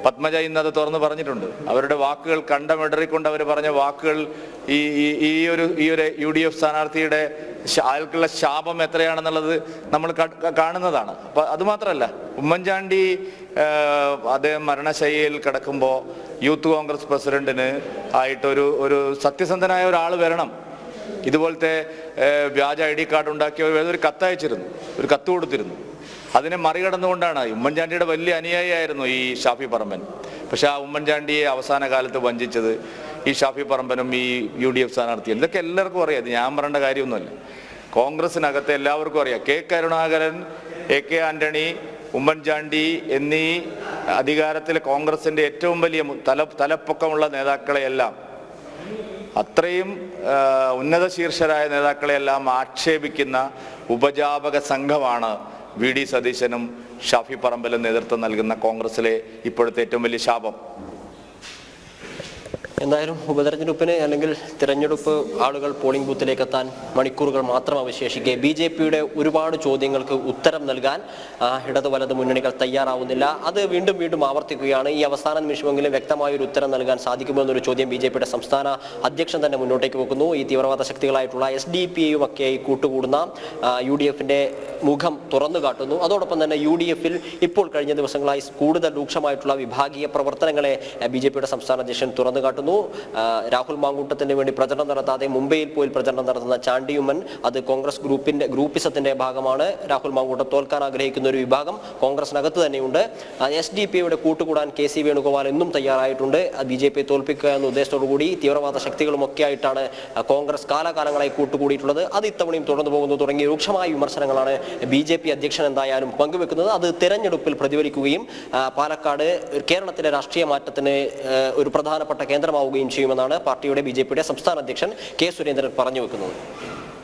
പത്മജ ഇന്ന് അത് തുറന്ന് പറഞ്ഞിട്ടുണ്ട്. അവരുടെ വാക്കുകൾ കണ്ടമിടറിക്കൊണ്ട് അവർ പറഞ്ഞ വാക്കുകൾ ഈ ഒരു UDF സ്ഥാനാർത്ഥിയുടെ അയാൾക്കുള്ള ശാപം എത്രയാണെന്നുള്ളത് നമ്മൾ കാണുന്നതാണ്. അപ്പം അതുമാത്രമല്ല, ഉമ്മൻചാണ്ടി അദ്ദേഹം മരണശയ്യയിൽ കിടക്കുമ്പോൾ യൂത്ത് കോൺഗ്രസ് പ്രസിഡന്റിന് ആയിട്ടൊരു സത്യസന്ധനായ ഒരാൾ വരണം. ഇതുപോലത്തെ വ്യാജ ID കാർഡ് ഉണ്ടാക്കിയ ഒരു കത്തയച്ചിരുന്നു, ഒരു കത്ത് കൊടുത്തിരുന്നു. അതിനെ മറികടന്നുകൊണ്ടാണ്. ഉമ്മൻചാണ്ടിയുടെ വലിയ അനുയായിയായിരുന്നു ഈ ഷാഫി പറമ്പൻ. പക്ഷെ ആ ഉമ്മൻചാണ്ടിയെ അവസാന കാലത്ത് വഞ്ചിച്ചത് ഈ ഷാഫി പറമ്പനും ഈ UDF സ്ഥാനാർത്ഥിയും. ഇതൊക്കെ എല്ലാവർക്കും അറിയാം, ഇത് ഞാൻ പറയേണ്ട കാര്യമൊന്നുമല്ല. കോൺഗ്രസിനകത്ത് എല്ലാവർക്കും അറിയാം. K കരുണാകരൻ, AK ആന്റണി, ഉമ്മൻചാണ്ടി എന്നീ അധികാരത്തിലെ കോൺഗ്രസിന്റെ ഏറ്റവും വലിയ തലപ്പൊക്കമുള്ള നേതാക്കളെയെല്ലാം, അത്രയും ഉന്നത ശീർഷരായ നേതാക്കളെയെല്ലാം ആക്ഷേപിക്കുന്ന ഉപജാപക സംഘമാണ് VD സതീശനും ഷാഫി പറമ്പലും നേതൃത്വം നൽകുന്ന കോൺഗ്രസിലെ ഇപ്പോഴത്തെ ഏറ്റവും വലിയ ശാപം. എന്തായാലും ഉപതെരഞ്ഞെടുപ്പിന് അല്ലെങ്കിൽ തിരഞ്ഞെടുപ്പ് ആളുകൾ പോളിംഗ് ബൂത്തിലേക്ക് എത്താൻ മണിക്കൂറുകൾ മാത്രം അവശേഷിക്കെ BJPയുടെ ഒരുപാട് ചോദ്യങ്ങൾക്ക് ഉത്തരം നൽകാൻ ഇടത് വലത് മുന്നണികൾ തയ്യാറാവുന്നില്ല. അത് വീണ്ടും ആവർത്തിക്കുകയാണ്. ഈ അവസാന നിമിഷമെങ്കിലും വ്യക്തമായ ഒരു ഉത്തരം നൽകാൻ സാധിക്കുമെന്നൊരു ചോദ്യം BJPയുടെ സംസ്ഥാന അധ്യക്ഷൻ തന്നെ മുന്നോട്ടേക്ക് വെക്കുന്നു. ഈ തീവ്രവാദ ശക്തികളായിട്ടുള്ള SDPയും ഒക്കെയായി കൂട്ടുകൂടുന്ന UDFന്റെ മുഖം തുറന്നു കാട്ടുന്നു. അതോടൊപ്പം തന്നെ UDFൽ ഇപ്പോൾ കഴിഞ്ഞ ദിവസങ്ങളായി കൂടുതൽ രൂക്ഷമായിട്ടുള്ള വിഭാഗീയ പ്രവർത്തനങ്ങളെ BJPയുടെ സംസ്ഥാന അധ്യക്ഷൻ തുറന്നു കാട്ടുന്നു. രാഹുൽ മാങ്കൂട്ടത്തിന് വേണ്ടി പ്രചരണം നടത്താതെ മുംബൈയിൽ പോയി പ്രചരണം നടത്തുന്ന ചാണ്ടിയുമ്മൻ, അത് കോൺഗ്രസ് ഗ്രൂപ്പിസത്തിന്റെ ഭാഗമാണ്. രാഹുൽ മാങ്കൂട്ടം തോൽക്കാൻ ആഗ്രഹിക്കുന്ന ഒരു വിഭാഗം കോൺഗ്രസിനകത്ത് തന്നെയുണ്ട്. SDPയുടെ കൂട്ടുകൂടാൻ KC വേണുഗോപാൽ എന്നും തയ്യാറായിട്ടുണ്ട്. BJP തോൽപ്പിക്കുക എന്ന ഉദ്ദേശത്തോടുകൂടി തീവ്രവാദ ശക്തികളും ഒക്കെ ആയിട്ടാണ് കോൺഗ്രസ് കാലാകാലങ്ങളായി കൂട്ടുകൂടിയിട്ടുള്ളത്. അത് ഇത്തവണയും തുടർന്നു പോകുന്നു തുടങ്ങിയ രൂക്ഷമായ വിമർശനങ്ങളാണ് BJP അധ്യക്ഷൻ എന്തായാലും പങ്കുവെക്കുന്നത്. അത് തെരഞ്ഞെടുപ്പിൽ പ്രതിഫലിക്കുകയും പാലക്കാട് കേരളത്തിലെ രാഷ്ട്രീയ മാറ്റത്തിന് ഒരു പ്രധാനപ്പെട്ട കേന്ദ്രമാവുകയും ചെയ്യുമെന്നാണ് പാർട്ടിയുടെ BJPയുടെ സംസ്ഥാന അധ്യക്ഷൻ K. സുരേന്ദ്രൻ പറഞ്ഞു വെക്കുന്നത്.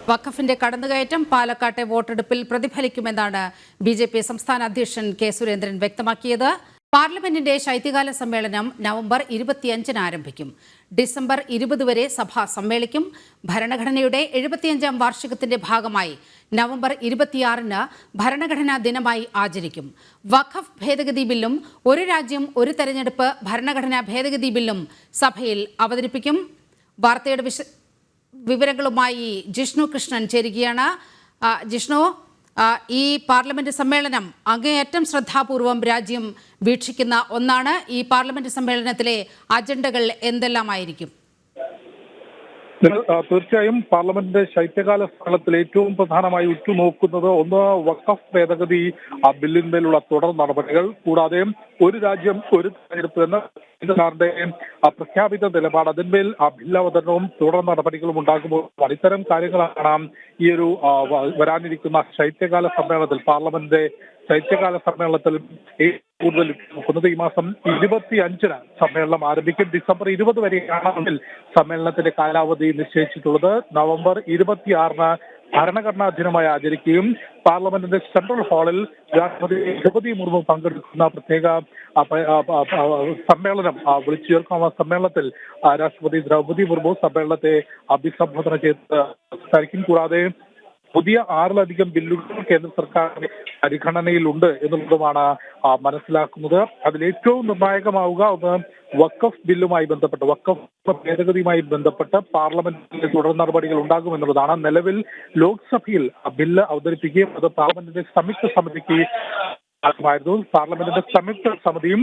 വഖഫിന്റെ കടന്നുകയറ്റം പാലക്കാട്ടെ വോട്ടെടുപ്പിൽ പ്രതിഫലിക്കുമെന്നാണ് BJP സംസ്ഥാന അധ്യക്ഷൻ K. സുരേന്ദ്രൻ വ്യക്തമാക്കിയത്. പാർലമെന്റിന്റെ ശൈത്യകാല സമ്മേളനം നവംബർ 25-ന് ആരംഭിക്കും. ഡിസംബർ 20 വരെ സഭ സമ്മേളിക്കും. ഭരണഘടനയുടെ 75-ാം വാർഷികത്തിന്റെ ഭാഗമായി നവംബർ 26-ന് ഭരണഘടനാ ദിനമായി ആചരിക്കും. വഖഫ് ഭേദഗതി ബില്ലും ഒരു രാജ്യം ഒരു തെരഞ്ഞെടുപ്പ് ഭരണഘടനാ ഭേദഗതി ബില്ലും സഭയിൽ അവതരിപ്പിക്കും. വാർത്തയുടെ വിവരങ്ങളുമായി ജിഷ്ണു കൃഷ്ണൻ ചേരുകയാണ്. ജിഷ്ണു, ഈ പാർലമെന്റ് സമ്മേളനം അങ്ങേയറ്റം ശ്രദ്ധാപൂർവം രാജ്യം വീക്ഷിക്കുന്ന ഒന്നാണ്. ഈ പാർലമെന്റ് സമ്മേളനത്തിലെ അജണ്ടകൾ എന്തെല്ലാമായിരിക്കും? തീർച്ചയായും പാർലമെന്റിന്റെ ശൈത്യകാല സമ്മേളനത്തിൽ ഏറ്റവും പ്രധാനമായി ഉറ്റുനോക്കുന്നത് ഒന്ന് വഖഫ് ഭേദഗതി ബില്ലിന്മേലുള്ള തുടർ നടപടികൾ, കൂടാതെ ഒരു രാജ്യം ഒരു തെരഞ്ഞെടുപ്പ് എന്ന സർക്കാരിന്റെ പ്രഖ്യാപിത നിലപാട്, അതിന്മേൽ ബില്ലവതരണവും തുടർ നടപടികളും ഉണ്ടാകുമ്പോൾ ഇത്തരം കാര്യങ്ങളാണ് ഈ ഒരു വരാനിരിക്കുന്ന ശൈത്യകാല സമ്മേളനത്തിൽ, പാർലമെന്റിന്റെ ശൈത്യകാല സമ്മേളനത്തിൽ കൂടുതൽ നോക്കുന്നത്. ഈ മാസം 25-ന് സമ്മേളനം ആരംഭിക്കും. ഡിസംബർ 20 വരെയാണ് സമ്മേളനത്തിന്റെ കാലാവധി നിശ്ചയിച്ചിട്ടുള്ളത്. നവംബർ 26-ന് ഭരണഘടനാ ദിനമായി ആചരിക്കുകയും പാർലമെന്റിന്റെ സെൻട്രൽ ഹാളിൽ രാഷ്ട്രപതി ദ്രൗപദി മുർമു പങ്കെടുക്കുന്ന പ്രത്യേക സമ്മേളനം വിളിച്ചു ചേർക്കുന്ന സമ്മേളനത്തിൽ രാഷ്ട്രപതി ദ്രൗപദി മുർമു സമ്മേളനത്തെ അഭിസംബോധന ചെയ്ത് സംസാരിക്കും. കൂടാതെ പുതിയ 6ലധികം ബില്ലുകൾ കേന്ദ്ര സർക്കാരിന്റെ പരിഗണനയിലുണ്ട് എന്നുള്ളതുമാണ് മനസ്സിലാക്കുന്നത്. അതിലേറ്റവും നിർണായകമാവുക ഒന്ന് വഖഫ് ബില്ലുമായി ബന്ധപ്പെട്ട്, വഖഫ് ഭേദഗതിയുമായി ബന്ധപ്പെട്ട് പാർലമെന്റിന്റെ തുടർ നടപടികൾ ഉണ്ടാകുമെന്നുള്ളതാണ്. നിലവിൽ ലോക്സഭയിൽ ബില്ല് അവതരിപ്പിക്കുകയും അത് പാർലമെന്റിന്റെ സംയുക്ത സമിതിക്ക് ായിരുന്നു. പാർലമെന്റിന്റെ സംയുക്ത സമിതിയും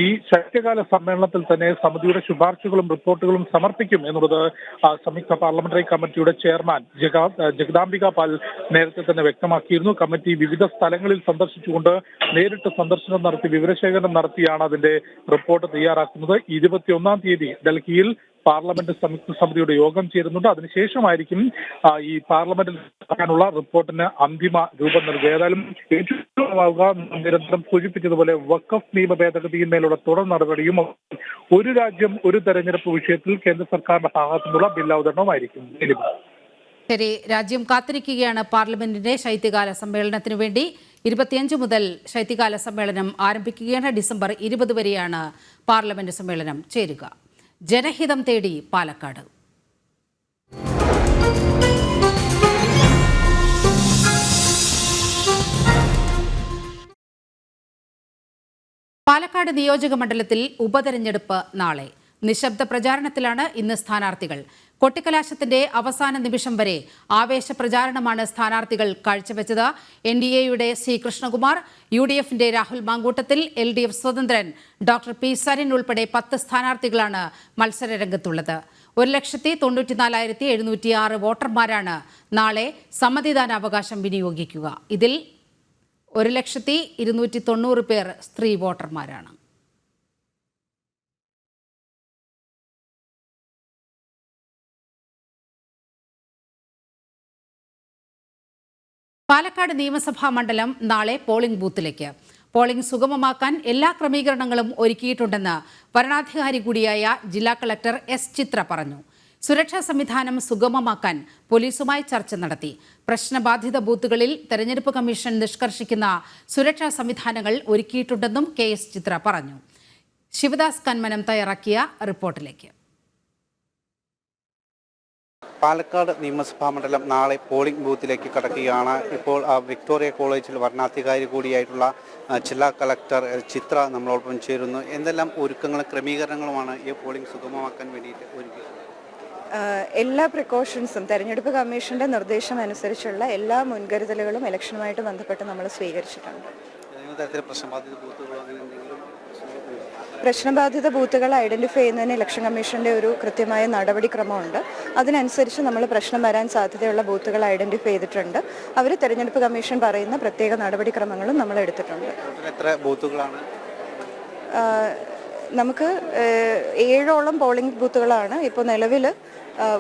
ഈ ശൈത്യകാല സമ്മേളനത്തിൽ തന്നെ സമിതിയുടെ ശുപാർശകളും റിപ്പോർട്ടുകളും സമർപ്പിക്കും എന്നുള്ളത് സംയുക്ത പാർലമെന്ററി കമ്മിറ്റിയുടെ ചെയർമാൻ ജഗദാംബിക പാൽ നേരത്തെ തന്നെ വ്യക്തമാക്കിയിരുന്നു. കമ്മിറ്റി വിവിധ സ്ഥലങ്ങളിൽ സന്ദർശിച്ചുകൊണ്ട് നേരിട്ട് സന്ദർശനം നടത്തി വിവരശേഖരണം നടത്തിയാണ് അതിന്റെ റിപ്പോർട്ട് തയ്യാറാക്കുന്നത്. 21-ാം തീയതി ഡൽഹിയിൽ പാർലമെന്റ് സംയുക്ത സമിതിയുടെ യോഗം ചേരുന്നുണ്ട്. അതിനുശേഷമായിരിക്കും ഈ പാർലമെന്റിൽ നുള്ള റിപ്പോർട്ടിന് അന്തിമ രൂപം നൽകുക. ഏതായാലും ഏറ്റവും നിരന്തരം സൂചിപ്പിച്ചതുപോലെ വഖഫ് നിയമ ഭേദഗതിയിന്മേലുള്ള തുടർ നടപടിയും ഒരു രാജ്യം ഒരു തെരഞ്ഞെടുപ്പ് വിഷയത്തിൽ കേന്ദ്ര സർക്കാരിന്റെ ഭാഗത്തുനിന്നുള്ള ബില്ലവതരണവുമായിരിക്കും. ശരി, രാജ്യം കാത്തിരിക്കുകയാണ് പാർലമെന്റിന്റെ ശൈത്യകാല സമ്മേളനത്തിനു വേണ്ടി. 25 മുതൽ ശൈത്യകാല സമ്മേളനം ആരംഭിക്കുകയാണ്. ഡിസംബർ 20 വരെയാണ് പാർലമെന്റ് സമ്മേളനം ചേരുക. ജനഹിതം തേടി പാലക്കാട്. പാലക്കാട് നിയോജക മണ്ഡലത്തിൽ ഉപതെരഞ്ഞെടുപ്പ് നാളെ. നിശബ്ദ പ്രചാരണത്തിലാണ് ഇന്ന് സ്ഥാനാർത്ഥികൾ. കൊട്ടിക്കലാശത്തിന്റെ അവസാന നിമിഷം വരെ ആവേശ പ്രചാരണമാണ് സ്ഥാനാർത്ഥികൾ കാഴ്ചവെച്ചത്. NDAയുടെ C. കൃഷ്ണകുമാർ, UDFന്റെ രാഹുൽ മാങ്കൂട്ടത്തിൽ, LDF സ്വതന്ത്രൻ ഡോക്ടർ P. സരിൻ ഉൾപ്പെടെ 10 സ്ഥാനാർത്ഥികളാണ് മത്സരരംഗത്തുള്ളത്. 1,94,706 വോട്ടർമാരാണ് നാളെ സമ്മതിദാനാവകാശം വിനിയോഗിക്കുക. ഇതിൽ 1,290,000 പേർ സ്ത്രീ വോട്ടർമാരാണ്. പാലക്കാട് നിയമസഭാ മണ്ഡലം നാളെ പോളിംഗ് ബൂത്തിലേക്ക്. പോളിംഗ് സുഗമമാക്കാൻ എല്ലാ ക്രമീകരണങ്ങളും ഒരുക്കിയിട്ടുണ്ടെന്ന് വരണാധികാരി കൂടിയായ ജില്ലാ കളക്ടർ S. ചിത്ര പറഞ്ഞു. സുരക്ഷാ സംവിധാനം സുഗമമാക്കാൻ പോലീസുമായി ചർച്ച നടത്തി. പ്രശ്നബാധിത ബൂത്തുകളിൽ തെരഞ്ഞെടുപ്പ് കമ്മീഷൻ നിഷ്കർഷിക്കുന്ന സുരക്ഷാ സംവിധാനങ്ങൾ ഒരുക്കിയിട്ടുണ്ടെന്നും KS ചിത്ര പറഞ്ഞു. ശിവദാസ് കന്മനം തയ്യാറാക്കിയ റിപ്പോർട്ടിലേക്ക്. പാലക്കാട് നിയമസഭാ മണ്ഡലം നാളെ പോളിംഗ് ബൂത്തിലേക്ക് കടക്കുകയാണ്. ഇപ്പോൾ വിക്ടോറിയ കോളേജിൽ വരണാധികാരി കൂടിയായിട്ടുള്ള ജില്ലാ കളക്ടർ ചിത്ര നമ്മളോടൊപ്പം ചേരുന്നു. എന്തെല്ലാം ഒരുക്കങ്ങളും ക്രമീകരണങ്ങളുമാണ് ഈ പോളിംഗ് സുഗമമാക്കാൻ വേണ്ടിയിട്ട് ഒരുക്കിയത്? എല്ലാ പ്രിക്കോഷൻസും തെരഞ്ഞെടുപ്പ് കമ്മീഷന്റെ നിർദ്ദേശം അനുസരിച്ചുള്ള എല്ലാ മുൻകരുതലുകളും ഇലക്ഷനുമായിട്ട് ബന്ധപ്പെട്ട് നമ്മൾ സ്വീകരിച്ചിട്ടുണ്ട്. പ്രശ്നബാധിത ബൂത്തുകൾ ഐഡന്റിഫൈ ചെയ്യുന്നതിന് ഇലക്ഷൻ കമ്മീഷന്റെ ഒരു കൃത്യമായ നടപടിക്രമമുണ്ട്. അതിനനുസരിച്ച് നമ്മൾ പ്രശ്നം വരാൻ സാധ്യതയുള്ള ബൂത്തുകൾ ഐഡന്റിഫൈ ചെയ്തിട്ടുണ്ട്. അവർ തെരഞ്ഞെടുപ്പ് കമ്മീഷൻ പറയുന്ന പ്രത്യേക നടപടിക്രമങ്ങളും നമ്മൾ എടുത്തിട്ടുണ്ട്. എത്ര ബൂത്തുകളാണ്? നമുക്ക് 7ഓളം പോളിംഗ് ബൂത്തുകളാണ് ഇപ്പോൾ നിലവിൽ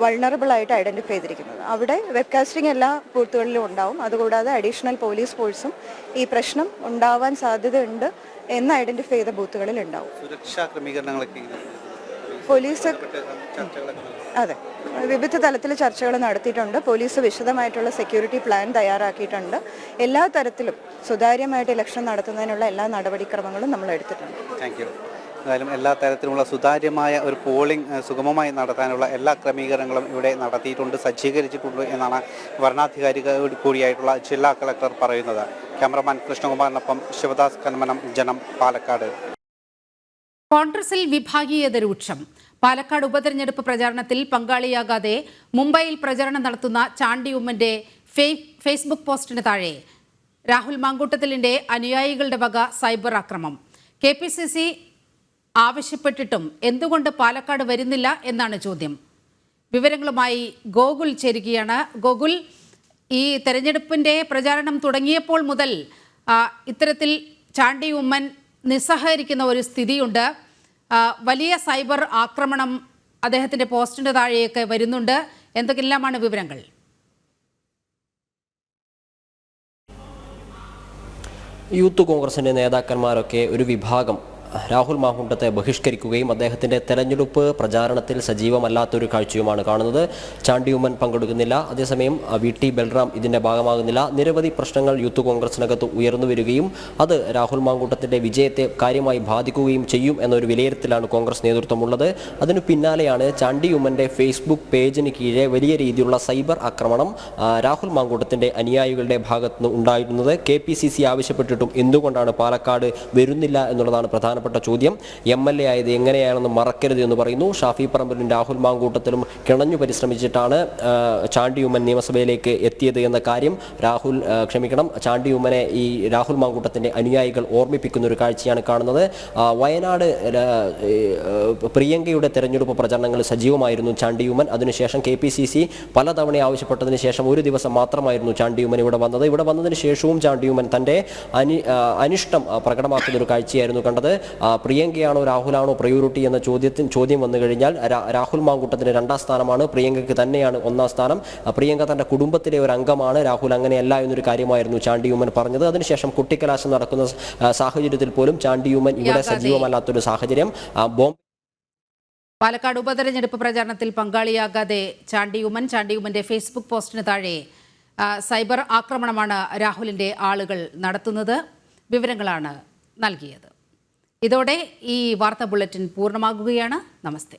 വൾണറബിൾ ആയിട്ട് ഐഡന്റിഫൈ ചെയ്തിരിക്കുന്നത്. അവിടെ വെബ്കാസ്റ്റിംഗ് എല്ലാ ബൂത്തുകളിലും ഉണ്ടാവും. അതുകൂടാതെ അഡീഷണൽ പോലീസ് ഫോഴ്സും ഈ പ്രശ്നം ഉണ്ടാവാൻ സാധ്യതയുണ്ട് എന്ന് ഐഡന്റിഫൈ ചെയ്ത ബൂത്തുകളിൽ ഉണ്ടാവും. സുരക്ഷാ ക്രമീകരണങ്ങളൊക്കെ പോലീസ് അതെ വിവിധ തലത്തിൽ ചർച്ചകൾ നടത്തിയിട്ടുണ്ട്. പോലീസ് വിശദമായിട്ടുള്ള സെക്യൂരിറ്റി പ്ലാൻ തയ്യാറാക്കിയിട്ടുണ്ട്. എല്ലാ തരത്തിലും സുതാര്യമായിട്ട് ഇലക്ഷൻ നടത്തുന്നതിനുള്ള എല്ലാ നടപടിക്രമങ്ങളും നമ്മൾ എടുത്തിട്ടുണ്ട്. Thank you. എന്തായാലും എല്ലാ തരത്തിലുമുള്ള സുതാര്യമായ ഒരു പോളിംഗ് സുഗമമായി നടത്താനുള്ള എല്ലാ ക്രമീകരണങ്ങളും ഇവിടെ നടത്തിയിട്ടുണ്ട്, സജ്ജീകരിച്ചിട്ടുണ്ട് എന്നാണ് വരണാധികാരി കൂടിയായിട്ടുള്ള ജില്ലാ കളക്ടർ പറയുന്നത്. ക്യാമറമാൻ കൃഷ്ണകുമാറിനൊപ്പം ശിവദാസ് കന്മനം, ജനം, പാലക്കാട്. കോൺഗ്രസിൽ വിഭാഗീയത രൂക്ഷം. പാലക്കാട് ഉപതെരഞ്ഞെടുപ്പ് പ്രചാരണത്തിൽ പങ്കാളിയാകാതെ മുംബൈയിൽ പ്രചരണം നടത്തുന്ന ചാണ്ടി ഉമ്മന്റെ ഫേസ്ബുക്ക് പോസ്റ്റിന് താഴെ രാഹുൽ മാങ്കൂട്ടത്തിലിന്റെ അനുയായികളുടെ വക സൈബർ ആക്രമണം. KPCC ആവശ്യപ്പെട്ടിട്ടും എന്തുകൊണ്ട് പാലക്കാട് വരുന്നില്ല എന്നാണ് ചോദ്യം. വിവരങ്ങളുമായി ഗോകുൽ ചേരുകയാണ്. ഗോകുൽ, ഈ തെരഞ്ഞെടുപ്പിന്റെ പ്രചാരണം തുടങ്ങിയപ്പോൾ മുതൽ ഇത്തരത്തിൽ ചാണ്ടി ഉമ്മൻ നിസ്സഹകരിക്കുന്ന ഒരു സ്ഥിതിയുണ്ട്. വലിയ സൈബർ ആക്രമണം അദ്ദേഹത്തിന്റെ പോസ്റ്റിന്റെ താഴെയൊക്കെ വരുന്നുണ്ട്. എന്തൊക്കെല്ലാമാണ് വിവരങ്ങൾ? യൂത്ത് കോൺഗ്രസിന്റെ നേതാക്കന്മാരൊക്കെ ഒരു വിഭാഗം രാഹുൽ മാങ്കൂട്ടത്തെ ബഹിഷ്കരിക്കുകയും അദ്ദേഹത്തിൻ്റെ തെരഞ്ഞെടുപ്പ് പ്രചാരണത്തിൽ സജീവമല്ലാത്തൊരു കാഴ്ചയുമാണ് കാണുന്നത്. ചാണ്ടി ഉമ്മൻ പങ്കെടുക്കുന്നില്ല, അതേസമയം VT ബൽറാം ഇതിൻ്റെ ഭാഗമാകുന്നില്ല. നിരവധി പ്രശ്നങ്ങൾ യൂത്ത് കോൺഗ്രസിനകത്ത് ഉയർന്നു വരികയും അത് രാഹുൽ മാങ്കൂട്ടത്തിൻ്റെ വിജയത്തെ കാര്യമായി ബാധിക്കുകയും ചെയ്യും എന്നൊരു വിലയിരുത്തലാണ് കോൺഗ്രസ് നേതൃത്വമുള്ളത്. അതിനു പിന്നാലെയാണ് ചാണ്ടി ഉമ്മൻ്റെ ഫേസ്ബുക്ക് പേജിന് കീഴെ വലിയ രീതിയിലുള്ള സൈബർ ആക്രമണം രാഹുൽ മാങ്കൂട്ടത്തിൻ്റെ അനുയായികളുടെ ഭാഗത്തുനിന്ന് ഉണ്ടായിരുന്നത്. KPCC ആവശ്യപ്പെട്ടിട്ടും എന്തുകൊണ്ടാണ് പാലക്കാട് വരുന്നില്ല എന്നുള്ളതാണ് പ്രധാന ചോദ്യം. MLA ആയത് എങ്ങനെയാണെന്ന് മറക്കരുത് എന്ന് പറയുന്നു. ഷാഫി പറമ്പലും രാഹുൽ മാങ്കൂട്ടത്തിലും കിണഞ്ഞു പരിശ്രമിച്ചിട്ടാണ് ചാണ്ടി ഉമ്മൻ നിയമസഭയിലേക്ക് എത്തിയത് എന്ന കാര്യം ചാണ്ടി ഉമ്മനെ ഈ രാഹുൽ മാങ്കൂട്ടത്തിന്റെ അനുയായികൾ ഓർമ്മിപ്പിക്കുന്ന ഒരു കാഴ്ചയാണ് കാണുന്നത്. വയനാട് പ്രിയങ്കയുടെ തെരഞ്ഞെടുപ്പ് പ്രചരണങ്ങൾ സജീവമായിരുന്നു ചാണ്ടി ഉമ്മൻ. അതിനുശേഷം KPCC പലതവണ ആവശ്യപ്പെട്ടതിന് ശേഷം ഒരു ദിവസം മാത്രമായിരുന്നു ചാണ്ടി ഉമ്മൻ ഇവിടെ വന്നത്. ഇവിടെ വന്നതിന് ശേഷവും ചാണ്ടി ഉമ്മൻ തന്റെ അനിഷ്ടം പ്രകടമാക്കുന്ന ഒരു കാഴ്ചയായിരുന്നു കണ്ടത്. പ്രിയങ്കയാണോ രാഹുലാണോ പ്രയോറിറ്റി എന്ന ചോദ്യം വന്നു കഴിഞ്ഞാൽ രാഹുൽ മാങ്കൂട്ടത്തിന് 2ാം സ്ഥാനമാണ്, പ്രിയങ്കയ്ക്ക് തന്നെയാണ് 1ാം സ്ഥാനം. പ്രിയങ്ക തന്റെ കുടുംബത്തിലെ ഒരു അംഗമാണ്, രാഹുൽ അങ്ങനെയല്ല എന്നൊരു കാര്യമായിരുന്നു ചാണ്ടി ഉമ്മൻ പറഞ്ഞത്. അതിനുശേഷം കുട്ടിക്കലാശം നടക്കുന്ന സാഹചര്യത്തിൽ പോലും ചാണ്ടി ഉമ്മൻ ഇവിടെ സജീവമല്ലാത്തൊരു സാഹചര്യം. പാലക്കാട് ഉപതെരഞ്ഞെടുപ്പ് പ്രചാരണത്തിൽ പങ്കാളിയാകാതെ ചാണ്ടി ഉമ്മന്റെ ഫേസ്ബുക്ക് പോസ്റ്റിന് താഴെ സൈബർ ആക്രമണമാണ് രാഹുലിന്റെ ആളുകൾ നടത്തുന്നത്. വിവരങ്ങളാണ് നൽകിയത്. ഇതോടെ ഈ വാർത്താ ബുള്ളറ്റിൻ പൂർണ്ണമാകുകയാണ്. നമസ്തേ.